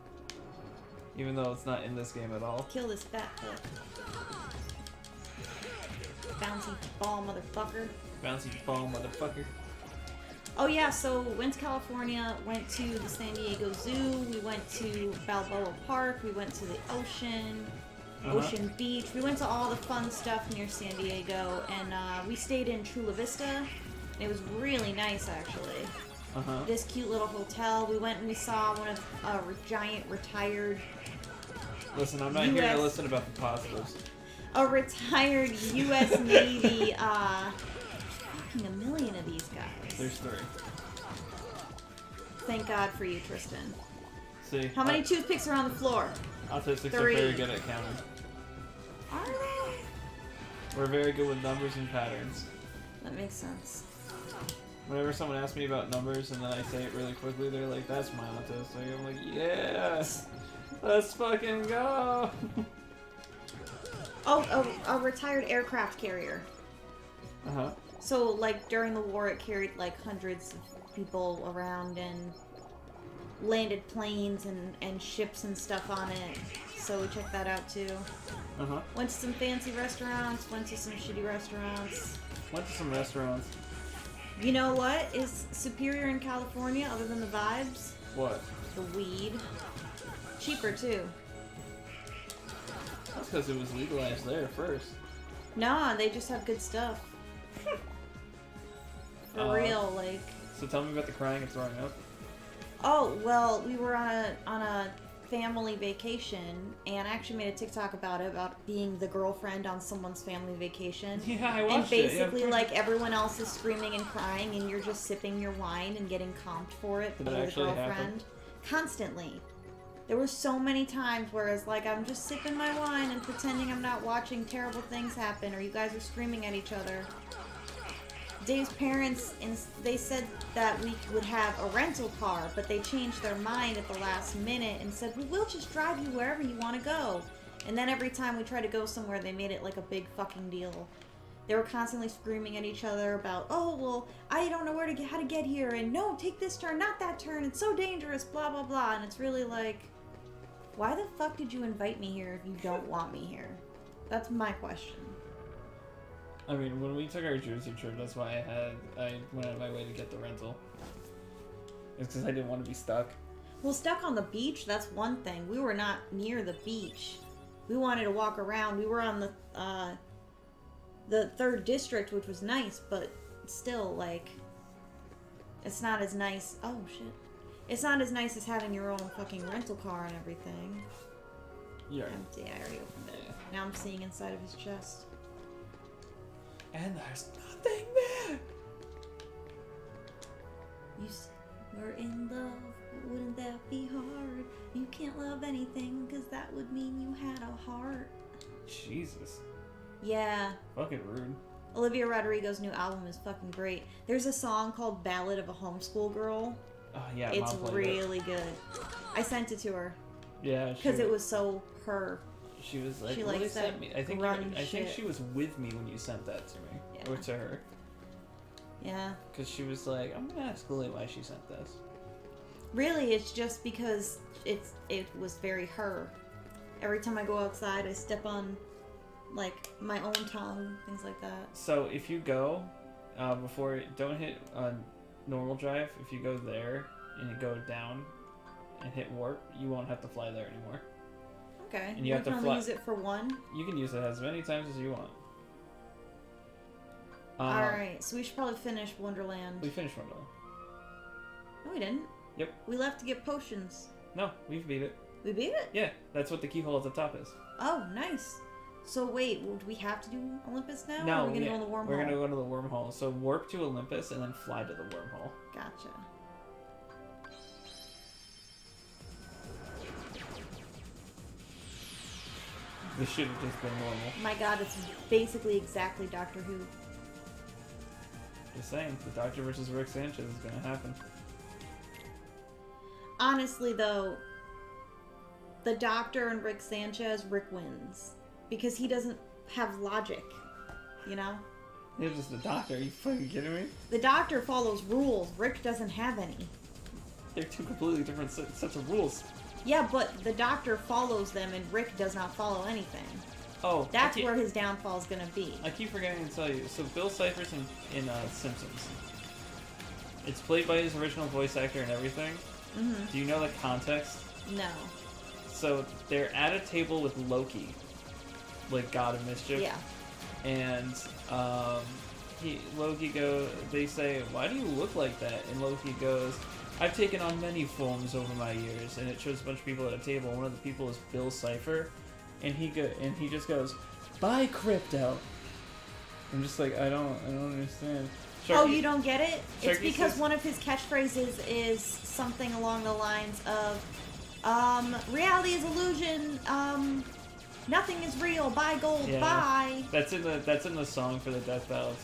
Even though it's not in this game at all. Kill this fat fuck. Bouncy ball motherfucker. Bouncy ball motherfucker. Oh yeah, so went to California, went to the San Diego Zoo, we went to Balboa Park, we went to the ocean, Ocean Beach. We went to all the fun stuff near San Diego, and we stayed in Chula Vista. And it was really nice, actually. This cute little hotel. We went and we saw one of a giant retired. Listen, I'm not here to listen about the positives. A retired U.S. Navy. Fucking a million of these guys. There's 3. Thank God for you, Tristan. See? How many toothpicks are on the floor? Autistics 3. are very good at counting. Are they? We're very good with numbers and patterns. That makes sense. Whenever someone asks me about numbers and then I say it really quickly, they're like, that's my autistic. I'm like, yes! Let's fucking go! Oh, a retired aircraft carrier. So, like, during the war, it carried, like, hundreds of people around and landed planes and ships and stuff on it. So we checked that out, too. Went to some fancy restaurants, went to some shitty restaurants. Went to some restaurants. You know what is superior in California, other than the vibes? What? The weed. Cheaper, too. That's because it was legalized there first. Nah, they just have good stuff. For real, like... So tell me about the crying and throwing up. Oh, well, we were on a family vacation, and I actually made a TikTok about it, about being the girlfriend on someone's family vacation. Yeah, I watched and basically, it. Yeah, like, everyone else is screaming and crying, and you're just sipping your wine and getting comped for it. Did that being the actually girlfriend. happen? Constantly. There were so many times where it's like, I'm just sipping my wine and pretending I'm not watching terrible things happen, or you guys are screaming at each other. Dave's parents, they said that we would have a rental car, but they changed their mind at the last minute and said, we'll just drive you wherever you want to go. And then every time we tried to go somewhere, they made it like a big fucking deal. They were constantly screaming at each other about, oh, well, I don't know how to get here, and no, take this turn, not that turn, it's so dangerous, blah, blah, blah. And it's really like, why the fuck did you invite me here if you don't want me here? That's my question. I mean, when we took our Jersey trip, that's why I went out of my way to get the rental. It's because I didn't want to be stuck. Well, stuck on the beach, that's one thing. We were not near the beach. We wanted to walk around. We were on the 3rd district, which was nice, but still, like, it's not as nice. Oh, shit. It's not as nice as having your own fucking rental car and everything. Yeah. Empty. I already opened it. Now I'm seeing inside of his chest. And there's nothing there! You said we're in love, wouldn't that be hard? You can't love anything, because that would mean you had a heart. Jesus. Yeah. Fucking rude. Olivia Rodrigo's new album is fucking great. There's a song called Ballad of a Homeschool Girl. Oh, yeah, It's Mom played really good. I sent it to her. Yeah, because it was so her. She was like, She "What likes sent that me?" I think shit. she was with me when you sent that to me, Yeah. or to her, Yeah. because she was like, "I'm gonna ask Lily why she sent this." Really, it's just because it was very her. every time I go outside, I step on, like, my own tongue, things like that. So if you go, don't hit normal drive. If you go there and you go down and hit warp, you won't have to fly there anymore. Okay. And you have to can fly- only use it for one? You can use it as many times as you want. Alright, so we should probably finish Wonderland. We finished Wonderland. No, we didn't. Yep. We left to get potions. No, we've beat it. We beat it? Yeah, that's what the keyhole at the top is. Oh, nice. So wait, do we have to do Olympus now? No, or are we gonna go in the wormhole? we're gonna go to the wormhole. So warp to Olympus and then fly to the wormhole. Gotcha. This should have just been normal. My god, it's basically exactly Doctor Who. Just saying, the Doctor versus Rick Sanchez is gonna happen. Honestly, though, the Doctor and Rick Sanchez, Rick wins. Because he doesn't have logic, you know? You're just the Doctor, are you fucking kidding me? The Doctor follows rules, Rick doesn't have any. They're two completely different sets of rules. Yeah, but the Doctor follows them and Rick does not follow anything. Oh, That's where his downfall is gonna be. I keep forgetting to tell you. So Bill Cipher's in Simpsons. It's played by his original voice actor and everything. Mm-hmm. Do you know the context? No. So they're at a table with Loki, like God of Mischief. Yeah. And they say, "Why do you look like that?" And Loki goes, "I've taken on many forms over my years." And it shows a bunch of people at a table. One of the people is Bill Cipher, and he just goes, "Bye, Crypto." I'm just like, I don't understand. Oh, you don't get it? It's Sharky because says- one of his catchphrases is something along the lines of, reality is illusion, nothing is real, buy gold, Yeah. buy. That's in the song for the death battle.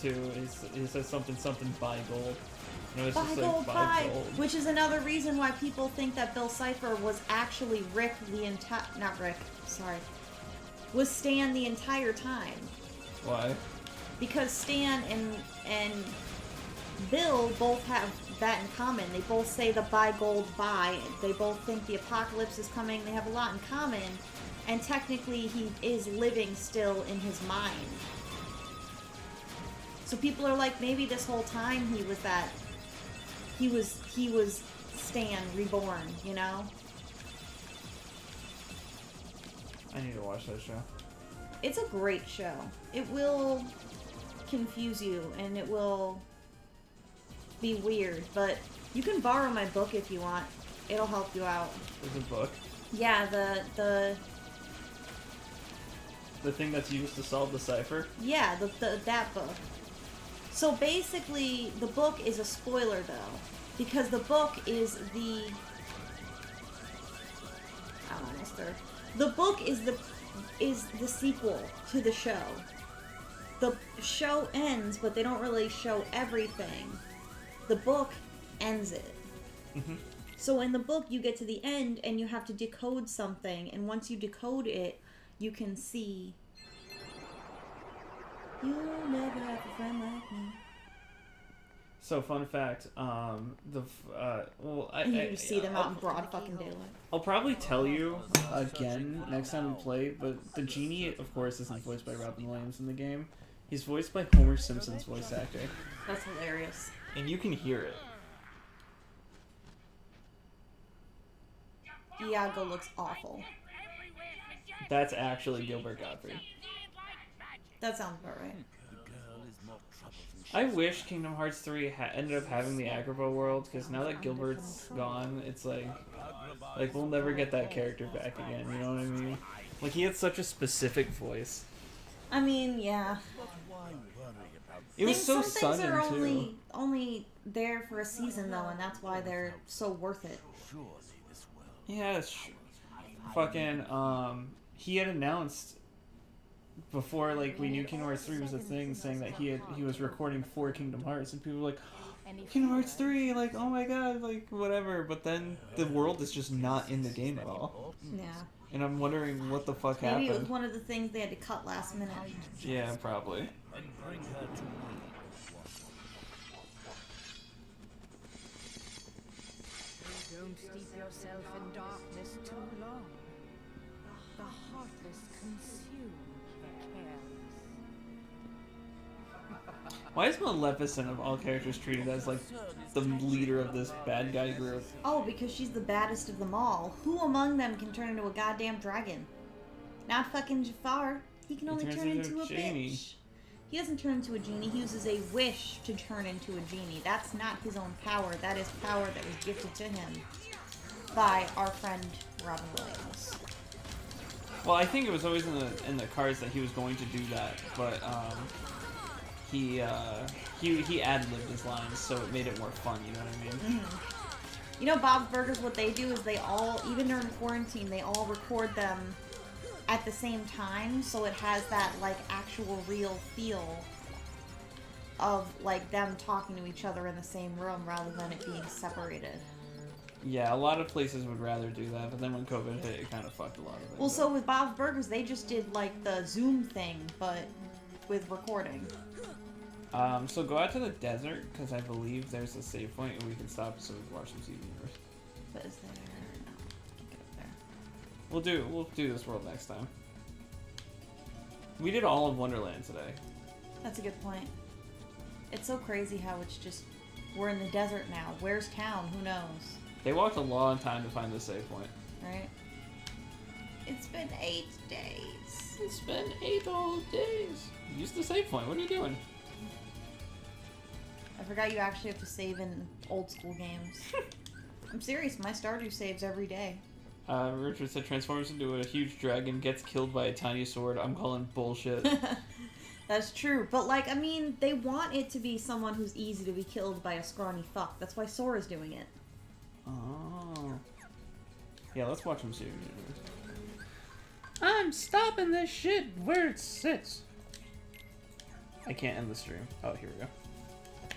He says something buy gold. And it was Buy just gold, like, buy. gold. Which is another reason why people think that Bill Cipher was actually Rick was Stan the entire time. Why? Because Stan and Bill both have that in common. They both say the buy gold buy. They both think the apocalypse is coming. They have a lot in common. And technically he is living still in his mind. So people are like, maybe this whole time he was Stan reborn, you know? I need to watch that show. It's a great show. It will confuse you and it will be weird, but you can borrow my book if you want. It'll help you out. There's a book. Yeah, The thing that's used to solve the cipher. yeah, that book. So basically, the book is a spoiler though, because the book is I'm almost there. The book is the sequel to the show. The show ends, but they don't really show everything. The book ends it. Mm-hmm. So in the book, you get to the end and you have to decode something, and once you decode it, you can see. You'll never have a friend like me. So fun fact, You see them out in broad fucking daylight. I'll probably tell you again next time we play, but the genie, of course, isn't voiced by Robin Williams in the game. He's voiced by Homer Simpson's voice actor, That's hilarious. and you can hear it. Iago looks awful. That's actually Gilbert Gottfried. That sounds about right. I wish Kingdom Hearts 3 ended up having the Agrabah world, because now that Gilbert's gone, it's like we'll never get that character back again, you know what I mean? Like, he had such a specific voice. I mean, yeah. It was so some things are sudden, too. only there for a season though, and that's why they're so worth it. Yeah, fucking, he had announced before, like, we knew Kingdom Hearts 3 was a thing, saying that he was recording for Kingdom Hearts, and people were like, Kingdom Hearts 3, like, oh my god, like, whatever, but then the world is just not in the game at all. Yeah. And I'm wondering what the fuck Maybe happened. it was one of the things they had to cut last minute. Yeah, probably. Don't steep yourself in darkness too long. The heartless consume the careless. Why is Maleficent of all characters treated as like the leader of this bad guy group? Oh, because she's the baddest of them all. Who among them can turn into a goddamn dragon? Not fucking Jafar. He can only turns turn into into a a genie. bitch. He doesn't turn into a genie. He uses a wish to turn into a genie. That's not his own power. That is power that was gifted to him by our friend Robin Williams. Well, I think it was always in the cards that he was going to do that, but he ad-libbed his lines, so it made it more fun. You know what I mean? Mm-hmm. You know, Bob's Burgers, what they do is they all, even during quarantine, they all record them at the same time, so it has that, like, actual real feel of, like, them talking to each other in the same room rather than it being separated. Yeah, a lot of places would rather do that, but then when COVID hit, it kind of fucked a lot of it. Well, so with Bob's Burgers, they just did, like, the Zoom thing, but with recording. So go out to the desert, because I believe there's a save point, and we can stop so we can watch some TV first. But is there... No, can't get up there. We'll do this world next time. We did all of Wonderland today. That's a good point. It's so crazy how it's just... We're in the desert now. Where's town? Who knows? They walked a long time to find the save point. Right? It's been 8 days. It's been 8 whole days. Use the save point. What are you doing? I forgot you actually have to save in old school games. I'm serious, my Stardew saves every day. Richard said transforms into a huge dragon, gets killed by a tiny sword. I'm calling bullshit. That's true, but like, I mean, they want it to be someone who's easy to be killed by a scrawny fuck. That's why Sora's doing it. Oh. Yeah, let's watch him see what he does. I'm stopping this shit where it sits. I can't end the stream. Oh, here we go.